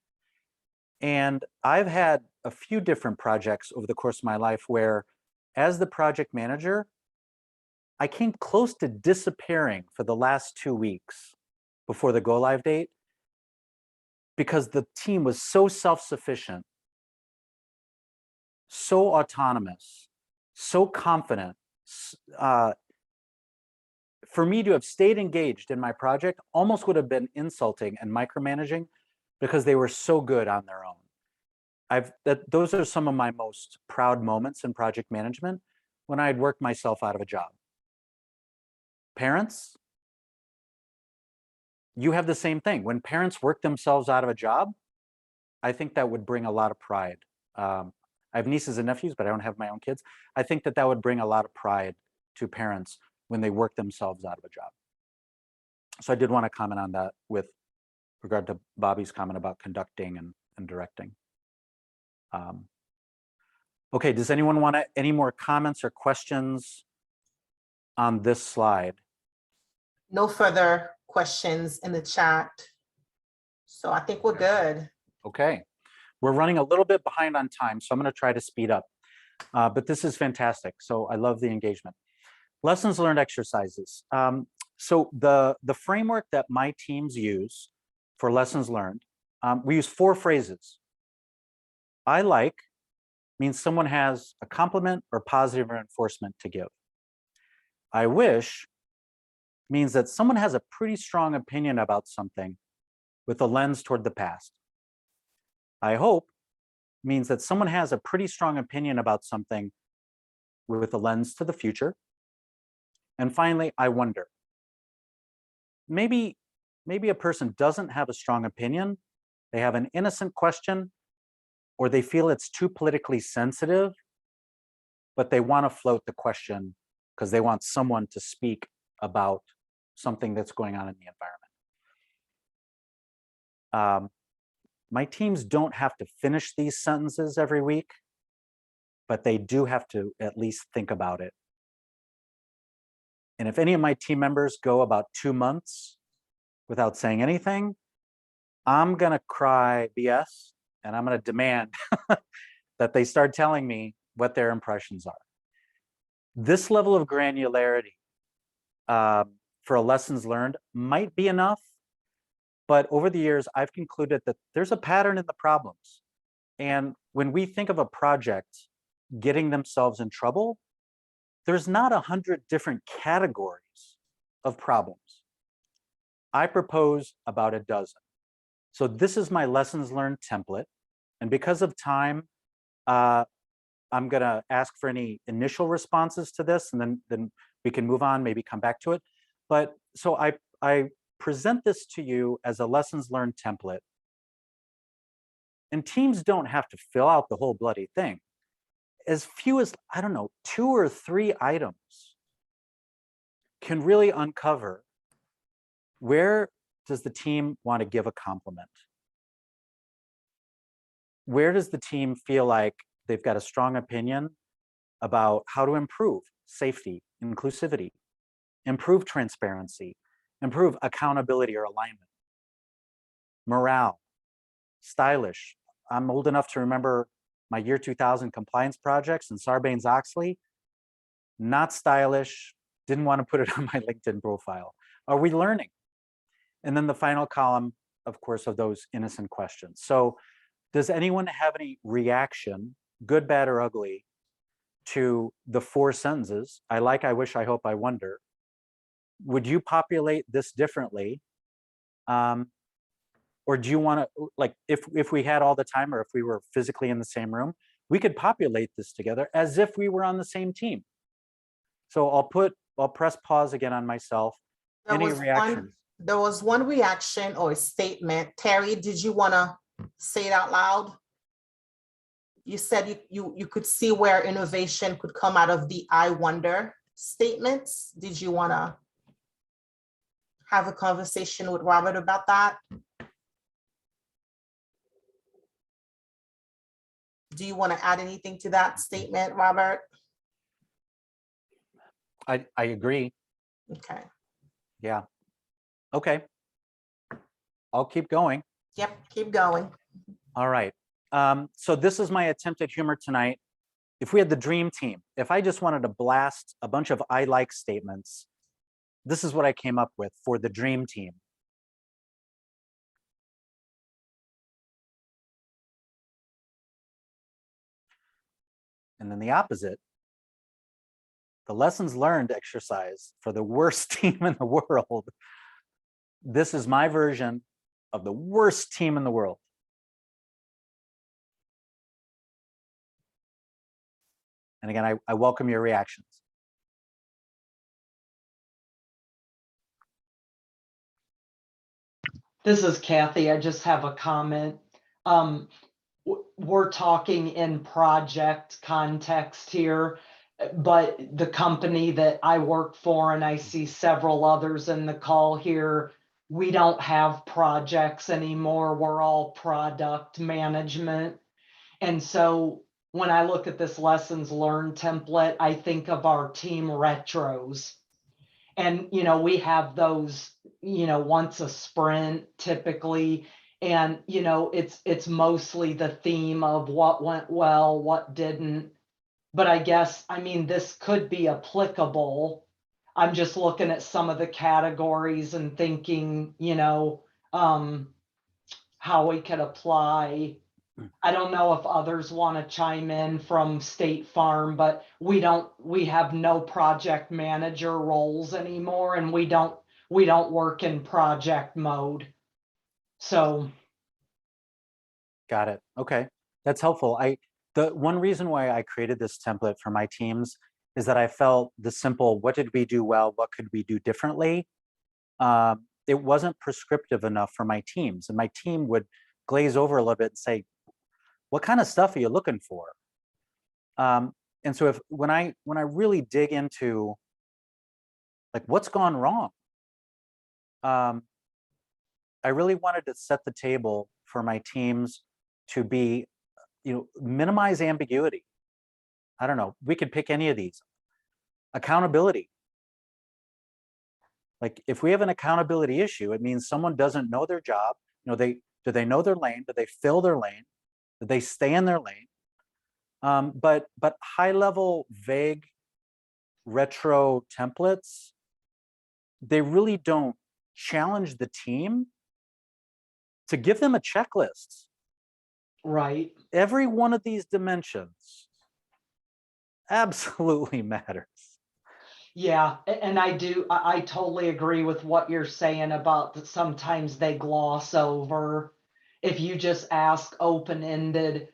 And I've had a few different projects over the course of my life where, as the project manager, I came close to disappearing for the last 2 weeks before the go live date because the team was so self-sufficient, so autonomous, so confident. For me to have stayed engaged in my project almost would have been insulting and micromanaging because they were so good on their own. Those are some of my most proud moments in project management when I'd worked myself out of a job. Parents, you have the same thing. When parents work themselves out of a job, I think that would bring a lot of pride. I have nieces and nephews, but I don't have my own kids. I think that would bring a lot of pride to parents when they work themselves out of a job. So I did want to comment on that with regard to Bobby's comment about conducting and directing. Okay, does anyone want any more comments or questions on this slide? No further questions in the chat. So I think we're good. Okay, we're running a little bit behind on time, so I'm going to try to speed up. But this is fantastic. So I love the engagement. Lessons learned exercises. So the framework that my teams use for lessons learned, we use 4 phrases. I like means someone has a compliment or positive reinforcement to give. I wish means that someone has a pretty strong opinion about something with a lens toward the past. I hope means that someone has a pretty strong opinion about something with a lens to the future. And finally, I wonder. Maybe a person doesn't have a strong opinion, they have an innocent question, or they feel it's too politically sensitive, but they want to float the question because they want someone to speak about something that's going on in the environment. My teams don't have to finish these sentences every week, but they do have to at least think about it. And if any of my team members go about 2 months without saying anything, I'm going to cry BS and I'm going to demand that they start telling me what their impressions are. This level of granularity for a lessons learned might be enough, But over the years, I've concluded that there's a pattern in the problems. And when we think of a project getting themselves in trouble, there's not 100 different categories of problems. I propose about a dozen. So this is my lessons learned template. And because of time, I'm gonna ask for any initial responses to this, and then we can move on, maybe come back to it. But so I present this to you as a lessons learned template. And teams don't have to fill out the whole bloody thing. As few as, I don't know, 2 or 3 items can really uncover where does the team want to give a compliment? Where does the team feel like they've got a strong opinion about how to improve safety, inclusivity, improve transparency, improve accountability or alignment, morale, stylish. I'm old enough to remember my year 2000 compliance projects and Sarbanes-Oxley. Not stylish, didn't want to put it on my LinkedIn profile. Are we learning? And then the final column, of course, of those innocent questions. So does anyone have any reaction, good, bad, or ugly, to the 4 sentences? I like, I wish, I hope, I wonder. Would you populate this differently? Or do you want to, like, if we had all the time, or if we were physically in the same room, we could populate this together as if we were on the same team. So I'll press pause again on myself. Any reactions? There was one reaction or a statement. Terry, did you want to say it out loud? You said you could see where innovation could come out of the I wonder statements. Did you want to have a conversation with Robert about that? Do you want to add anything to that statement, Robert? I agree. Okay. Yeah. Okay. I'll keep going. Yep, keep going. All right. So this is my attempt at humor tonight. If we had the dream team, if I just wanted to blast a bunch of I like statements, this is what I came up with for the dream team. And then the opposite, the lessons learned exercise for the worst team in the world. This is my version of the worst team in the world. And again, I welcome your reactions. This is Kathy. I just have a comment. We're talking in project context here, but the company that I work for, and I see several others in the call here, we don't have projects anymore. We're all product management. And so when I look at this lessons learned template, I think of our team retros. And, we have those, once a sprint typically. And, it's mostly the theme of what went well, what didn't. But I guess, this could be applicable. I'm just looking at some of the categories and thinking, how we could apply. I don't know if others want to chime in from State Farm, but we have no project manager roles anymore, and we don't work in project mode. So. Got it. Okay, that's helpful. The one reason why I created this template for my teams is that I felt the simple, what did we do well? What could we do differently? It wasn't prescriptive enough for my teams, and my team would glaze over a little bit and say, what kind of stuff are you looking for? And so when I really dig into like what's gone wrong, I really wanted to set the table for my teams to be, minimize ambiguity. I don't know, we could pick any of these. Accountability. Like if we have an accountability issue, it means someone doesn't know their job. Do they know their lane? Do they fill their lane? Do they stay in their lane? But high level, vague, retro templates, they really don't challenge the team to give them a checklist. Right. Every one of these dimensions absolutely matters. Yeah, and I totally agree with what you're saying about that sometimes they gloss over. If you just ask open-ended,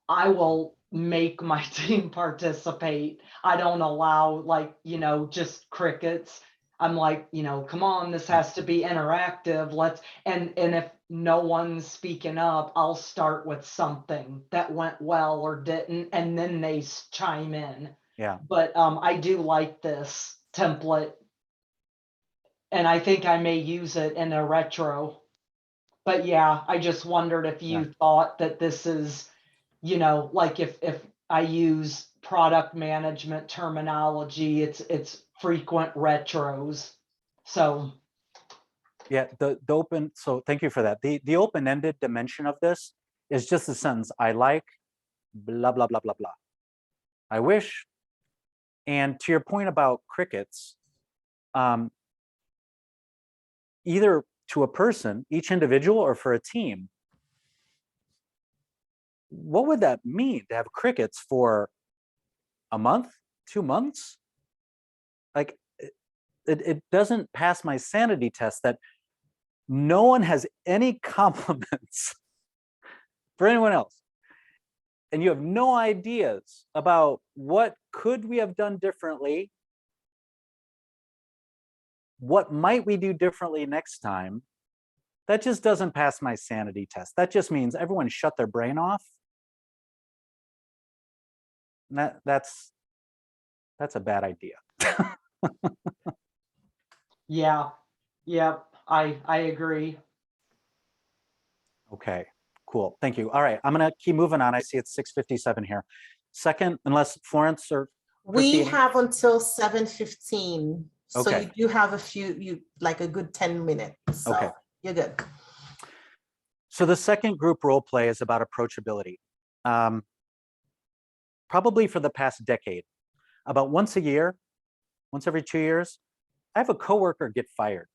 I will make my team participate. I don't allow like, just crickets. I'm like, come on, this has to be interactive. And if no one's speaking up, I'll start with something that went well or didn't, and then they chime in. Yeah. But I do like this template, and I think I may use it in a retro. But yeah, I just wondered if you thought that this is, like if I use product management terminology, it's frequent retros. So Yeah, the open, so thank you for that. The open-ended dimension of this is just a sentence. I like blah, blah, blah, blah, blah. I wish. And to your point about crickets, either to a person, each individual, or for a team, what would that mean to have crickets for a month, 2 months? Like, it doesn't pass my sanity test that no one has any compliments for anyone else. And you have no ideas about what could we have done differently? What might we do differently next time? That just doesn't pass my sanity test. That just means everyone shut their brain off. That's a bad idea. yeah, I agree. Okay, cool. Thank you. All right, I'm gonna keep moving on. I see it's 6:57 here. Second, unless Florence or We Christine- have until 7:15. So Okay. you do have like a good 10 minutes. So Okay. you're good. So the second group role play is about approachability. Probably for the past decade, about once a year, once every 2 years, I have a coworker get fired.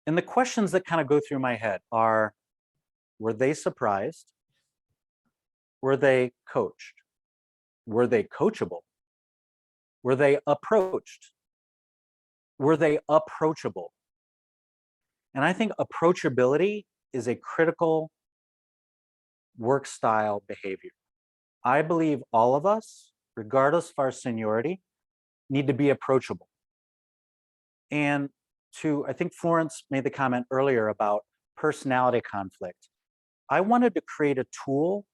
And the questions that kind of go through my head are, were they surprised? Were they coached? Were they coachable? Were they approached? Were they approachable? And I think approachability is a critical work style behavior. I believe all of us, regardless of our seniority, need to be approachable. And I think Florence made the comment earlier about personality conflict. I wanted to create a tool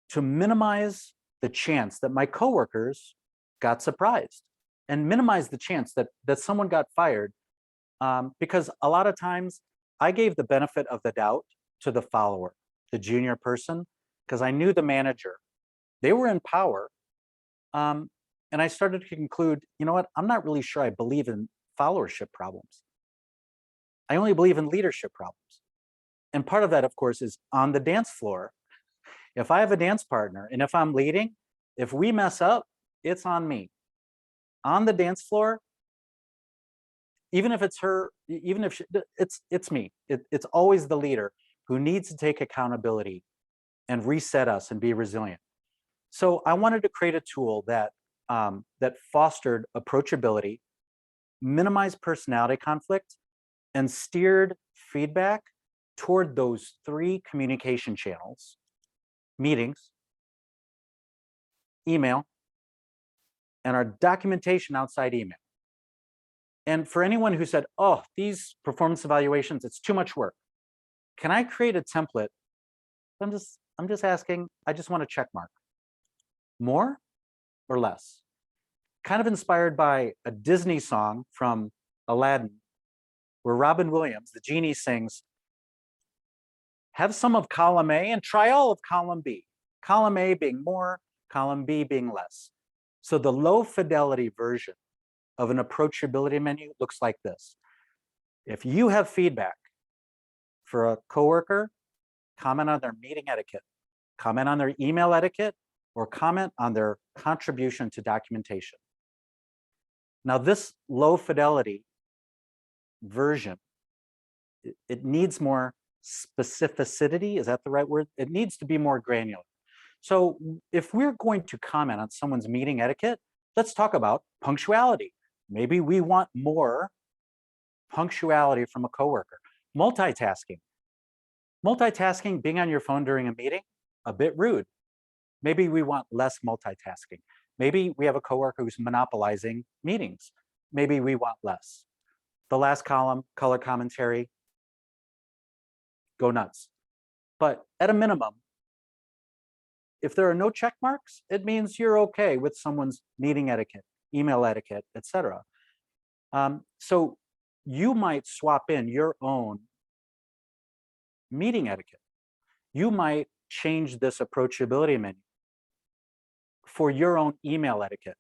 to minimize the chance that my coworkers got surprised and minimize the chance that someone got fired, because a lot of times I gave the benefit of the doubt to the follower, the junior person, because I knew the manager. They were in power. And I started to conclude, you know what, I'm not really sure I believe in followership problems. I only believe in leadership problems. And part of that, of course, is on the dance floor. If I have a dance partner and if I'm leading, if we mess up, it's on me. On the dance floor, even if it's her, even if it's me. It's always the leader who needs to take accountability and reset us and be resilient. So I wanted to create a tool that that fostered approachability, minimized personality conflict, and steered feedback toward those 3 communication channels: meetings, email, and our documentation outside email. And for anyone who said, oh, these performance evaluations, it's too much work, can I create a template? I'm just asking, I just want a check mark. More or less? Kind of inspired by a Disney song from Aladdin, where Robin Williams, the genie, sings, have some of column A and try all of column B. Column A being more, column B being less. So the low fidelity version of an approachability menu looks like this. If you have feedback for a coworker, comment on their meeting etiquette, comment on their email etiquette, or comment on their contribution to documentation. Now, this low fidelity version it needs more specificity. Is that the right word? It needs to be more granular. So if we're going to comment on someone's meeting etiquette, let's talk about punctuality. Maybe we want more punctuality from a coworker. Multitasking. Multitasking, being on your phone during a meeting, a bit rude. Maybe we want less multitasking. Maybe we have a coworker who's monopolizing meetings. Maybe we want less. The last column, color commentary, go nuts. But at a minimum, if there are no check marks, it means you're okay with someone's meeting etiquette, email etiquette, etc. So you might swap in your own meeting etiquette. You might change this approachability menu for your own email etiquette.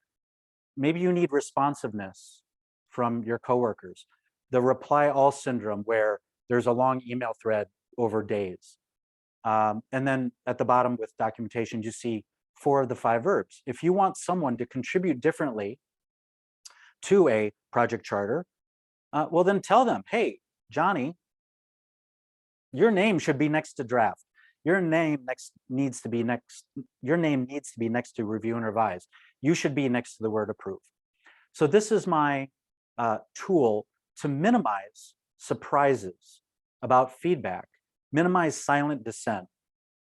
Maybe you need responsiveness from your coworkers. The reply all syndrome where there's a long email thread over days. And then at the bottom with documentation, you see 4 of the 5 verbs. If you want someone to contribute differently to a project charter, well then tell them, hey, Johnny, your name should be next to draft. Your name needs to be next to review and revise. You should be next to the word approve. So this is my tool to minimize surprises about feedback, minimize silent dissent,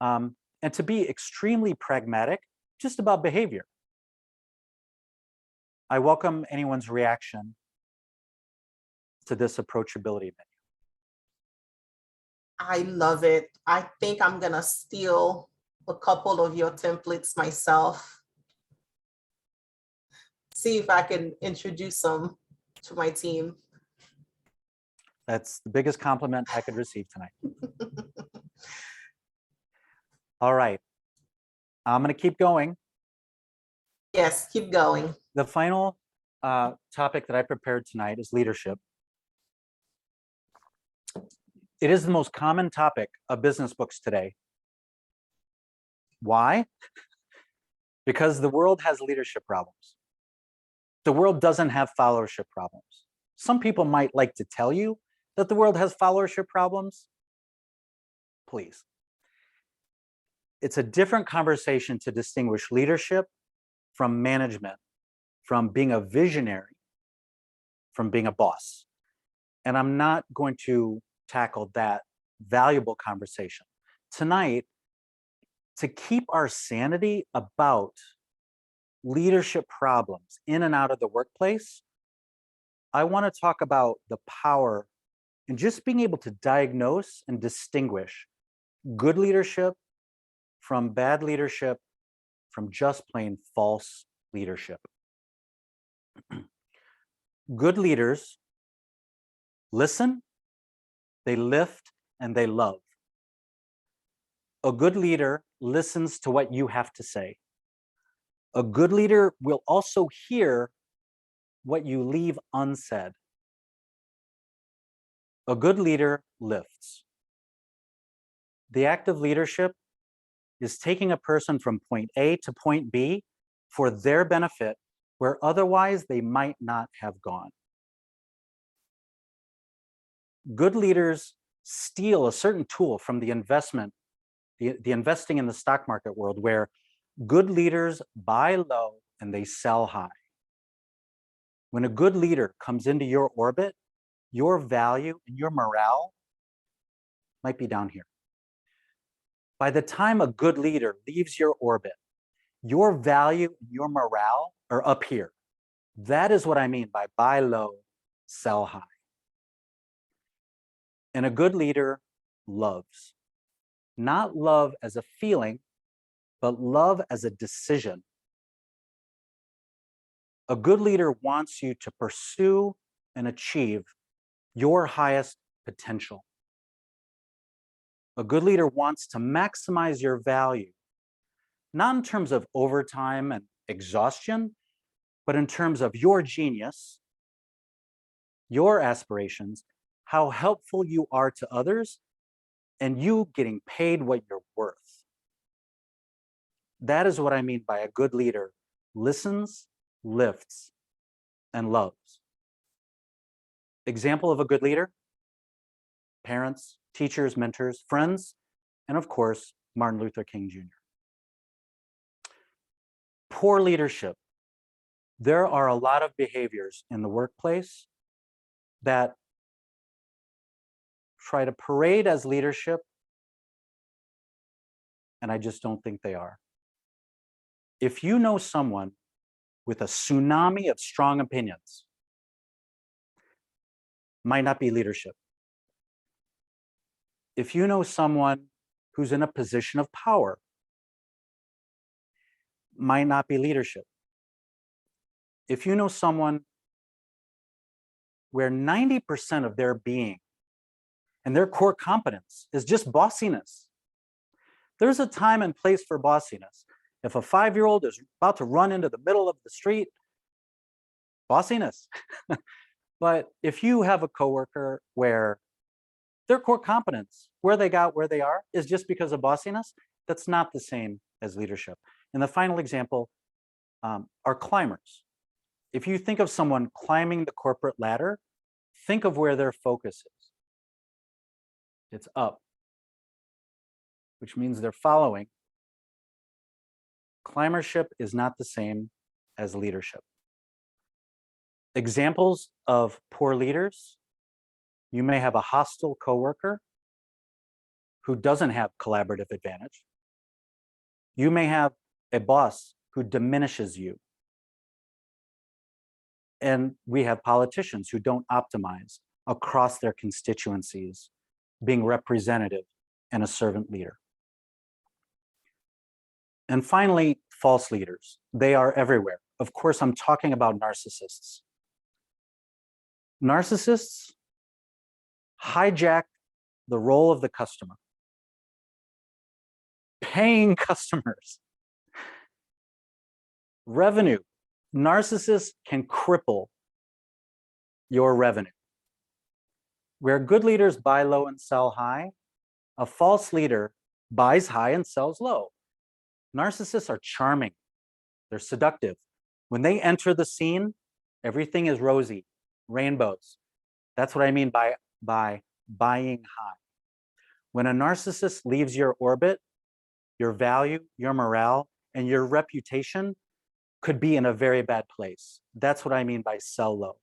and to be extremely pragmatic just about behavior. I welcome anyone's reaction to this approachability menu. I love it. I think I'm gonna steal a couple of your templates myself. See if I can introduce them to my team. That's the biggest compliment I could receive tonight. All right, I'm gonna keep going. Yes, keep going. The final topic that I prepared tonight is leadership. It is the most common topic of business books today. Why? Because the world has leadership problems. The world doesn't have followership problems. Some people might like to tell you that the world has followership problems. Please. It's a different conversation to distinguish leadership from management, from being a visionary, from being a boss. And I'm not going to tackle that valuable conversation. Tonight, to keep our sanity about leadership problems in and out of the workplace, I want to talk about the power in just being able to diagnose and distinguish good leadership from bad leadership, from just plain false leadership. Good leaders listen, they lift, and they love. A good leader listens to what you have to say. A good leader will also hear what you leave unsaid. A good leader lifts. The act of leadership is taking a person from point A to point B for their benefit where otherwise they might not have gone. Good leaders steal a certain tool from the investing in the stock market world where good leaders buy low and they sell high. When a good leader comes into your orbit, your value and your morale might be down here. By the time a good leader leaves your orbit, your value and your morale are up here. That is what I mean by buy low, sell high. And a good leader loves. Not love as a feeling, but love as a decision. A good leader wants you to pursue and achieve your highest potential. A good leader wants to maximize your value, not in terms of overtime and exhaustion, but in terms of your genius, your aspirations, how helpful you are to others, and you getting paid what you're worth. That is what I mean by a good leader listens, lifts, and loves. Example of a good leader? parents, teachers, mentors, friends, and of course, Martin Luther King Jr. Poor leadership. There are a lot of behaviors in the workplace that try to parade as leadership, and I just don't think they are. If you know someone with a tsunami of strong opinions, might not be leadership. If you know someone who's in a position of power, might not be leadership. If you know someone where 90% of their being and their core competence is just bossiness, there's a time and place for bossiness. If a 5-year-old is about to run into the middle of the street, bossiness. But if you have a coworker where their core competence, where they got where they are, is just because of bossiness, that's not the same as leadership. And the final example are climbers. If you think of someone climbing the corporate ladder, think of where their focus is. It's up, which means they're following. Climbership is not the same as leadership. Examples of poor leaders: you may have a hostile coworker who doesn't have collaborative advantage. You may have a boss who diminishes you. And we have politicians who don't optimize across their constituencies, being representative and a servant leader. And finally, false leaders. They are everywhere. Of course, I'm talking about narcissists. Narcissists hijack the role of the customer. Paying customers. Revenue. Narcissists can cripple your revenue. Where good leaders buy low and sell high, a false leader buys high and sells low. Narcissists are charming. They're seductive. When they enter the scene, everything is rosy, rainbows. That's what I mean by buying high. When a narcissist leaves your orbit, your value, your morale, and your reputation could be in a very bad place. That's what I mean by sell low.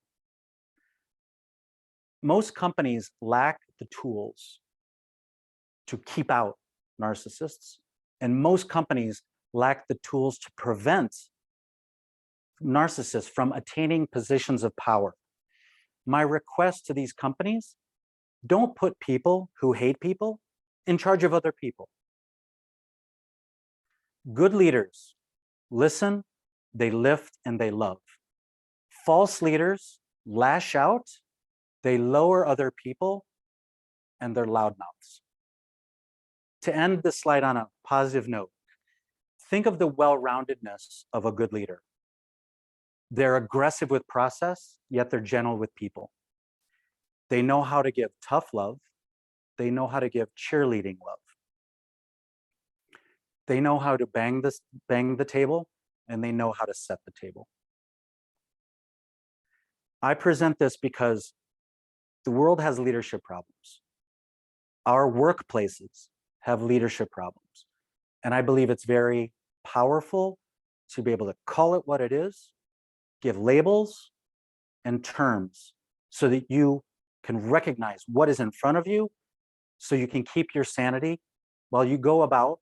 Most companies lack the tools to keep out narcissists, and most companies lack the tools to prevent narcissists from attaining positions of power. My request to these companies: don't put people who hate people in charge of other people. Good leaders listen, they lift, and they love. False leaders lash out, they lower other people, and they're loudmouths. To end this slide on a positive note, think of the well-roundedness of a good leader. They're aggressive with process, yet they're gentle with people. They know how to give tough love. They know how to give cheerleading love. They know how to bang the table, and they know how to set the table. I present this because the world has leadership problems. Our workplaces have leadership problems. And I believe it's very powerful to be able to call it what it is, give labels and terms so that you can recognize what is in front of you, so you can keep your sanity while you go about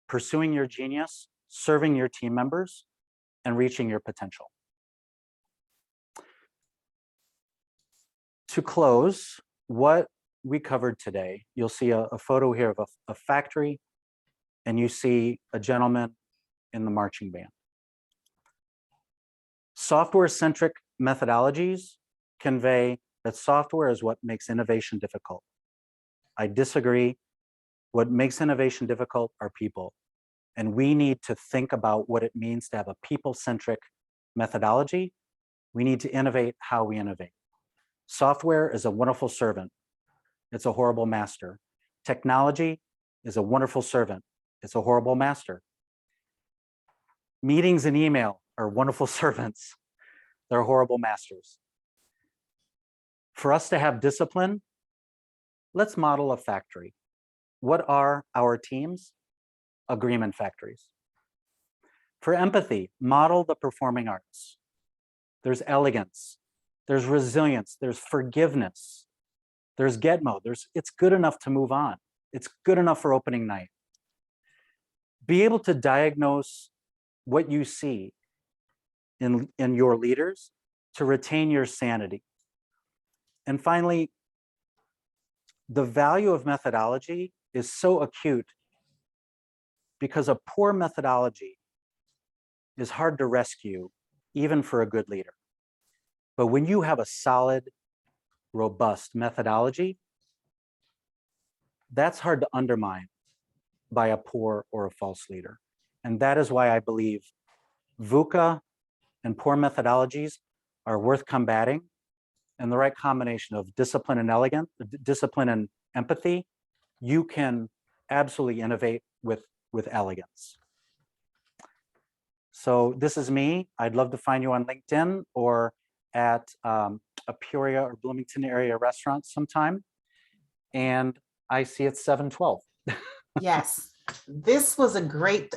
pursuing your genius, serving your team members, and reaching your potential. To close, what we covered today, you'll see a photo here of a factory, and you see a gentleman in the marching band. Software-centric methodologies convey that software is what makes innovation difficult. I disagree. What makes innovation difficult are people. And we need to think about what it means to have a people-centric methodology. We need to innovate how we innovate. Software is a wonderful servant. It's a horrible master. Technology is a wonderful servant. It's a horrible master. Meetings and email are wonderful servants. They're horrible masters. For us to have discipline, let's model a factory. What are our teams? Agreement factories. For empathy, model the performing arts. There's elegance, there's resilience, there's forgiveness, there's get mode, it's good enough to move on. It's good enough for opening night. Be able to diagnose what you see in your leaders to retain your sanity. And finally, the value of methodology is so acute because a poor methodology is hard to rescue, even for a good leader. But when you have a solid, robust methodology, that's hard to undermine by a poor or a false leader. And that is why I believe VUCA and poor methodologies are worth combating, and the right combination of discipline and empathy, you can absolutely innovate with elegance. So this is me. I'd love to find you on LinkedIn or at a Peoria or Bloomington area restaurant sometime. And I see it's 7:12. Yes, this was a great,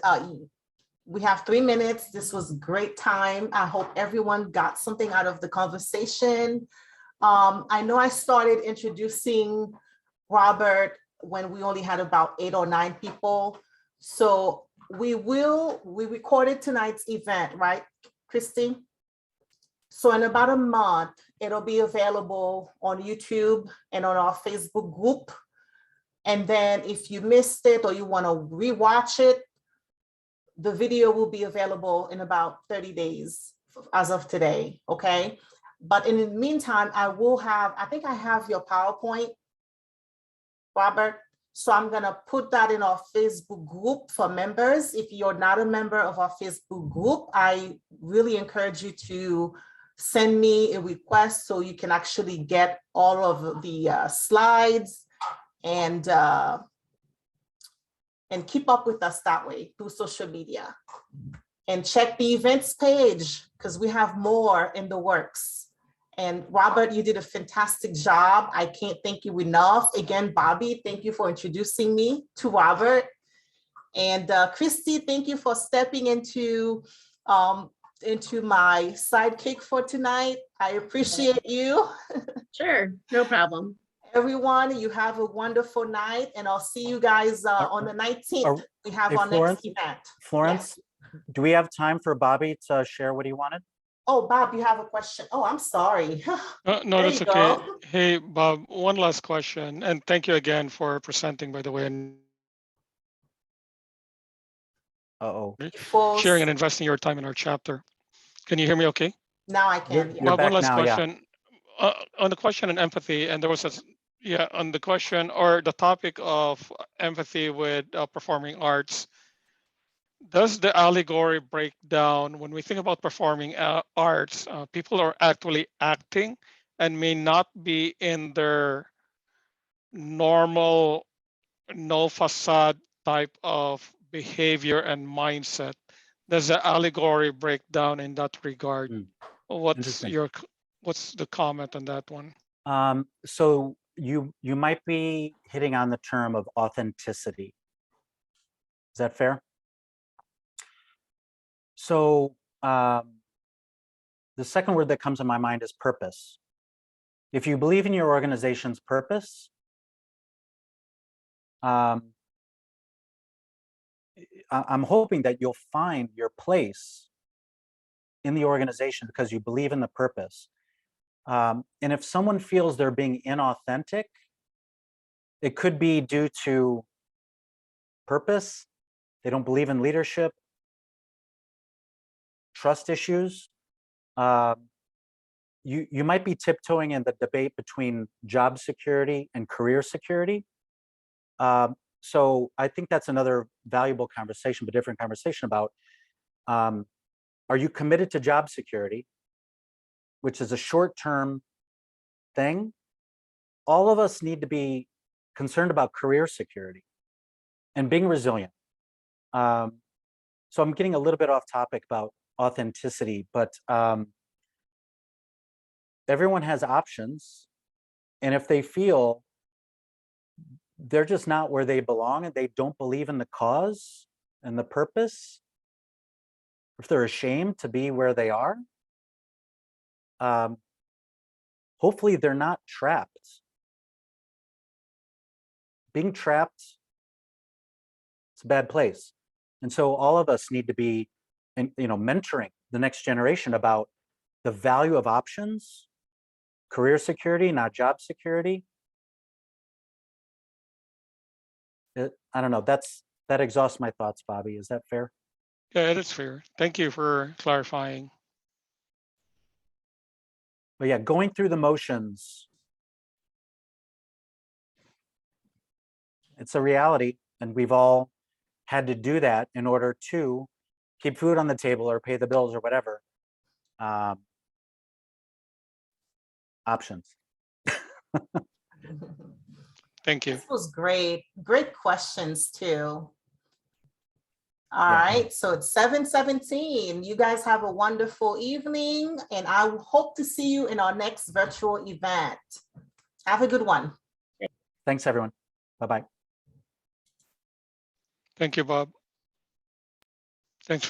we have 3 minutes. This was great time. I hope everyone got something out of the conversation. I know I started introducing Robert when we only had about 8 or 9 people. So we recorded tonight's event, right, Christy? So in about a month, it'll be available on YouTube and on our Facebook group. And then if you missed it or you want to rewatch it, the video will be available in about 30 days as of today, okay? But in the meantime, I think I have your PowerPoint, Robert. So I'm gonna put that in our Facebook group for members. If you're not a member of our Facebook group, I really encourage you to send me a request so you can actually get all of the slides and keep up with us that way through social media. And check the events page because we have more in the works. And Robert, you did a fantastic job. I can't thank you enough. Again, Bobby, thank you for introducing me to Robert. And Christy, thank you for stepping into my sidekick for tonight. I appreciate you. Sure, no problem. Everyone, you have a wonderful night, and I'll see you guys on the 19th. We have our next event. Florence, do we have time for Bobby to share what he wanted? Oh, Bob, you have a question. Oh, I'm sorry. No, that's okay. Hey, Bob, one last question. And thank you again for presenting, by the way, and sharing and investing your time in our chapter. Can you hear me okay? Now I can. You're back one last now, question. Yeah. On the question on empathy, and there was on the question or the topic of empathy with performing arts, does the allegory break down when we think about performing arts? People are actually acting and may not be in their normal, no facade type of behavior and mindset. Does the allegory break down in that regard? What's the comment on that one? So you might be hitting on the term of authenticity. Is that fair? So the second word that comes to my mind is purpose. If you believe in your organization's purpose, I'm hoping that you'll find your place in the organization because you believe in the purpose. And if someone feels they're being inauthentic, it could be due to purpose. They don't believe in leadership, trust issues. You might be tiptoeing in the debate between job security and career security. So I think that's another valuable conversation, but different conversation about, are you committed to job security, which is a short-term thing? All of us need to be concerned about career security and being resilient. So I'm getting a little bit off topic about authenticity, but everyone has options. And if they feel they're just not where they belong and they don't believe in the cause and the purpose, if they're ashamed to be where they are, hopefully they're not trapped. Being trapped, it's a bad place. And so all of us need to be, mentoring the next generation about the value of options, career security, not job security. I don't know, that exhausts my thoughts, Bobby. Is that fair? Yeah, that's fair. Thank you for clarifying. But yeah, going through the motions, it's a reality, and we've all had to do that in order to keep food on the table or pay the bills or whatever. Options. Thank you. This was great. Great questions too. All Yeah. right, so it's 7:17. You guys have a wonderful evening, and I hope to see you in our next virtual event. Have a good one. Thanks, everyone. Bye-bye. Thank you, Bob. Thanks.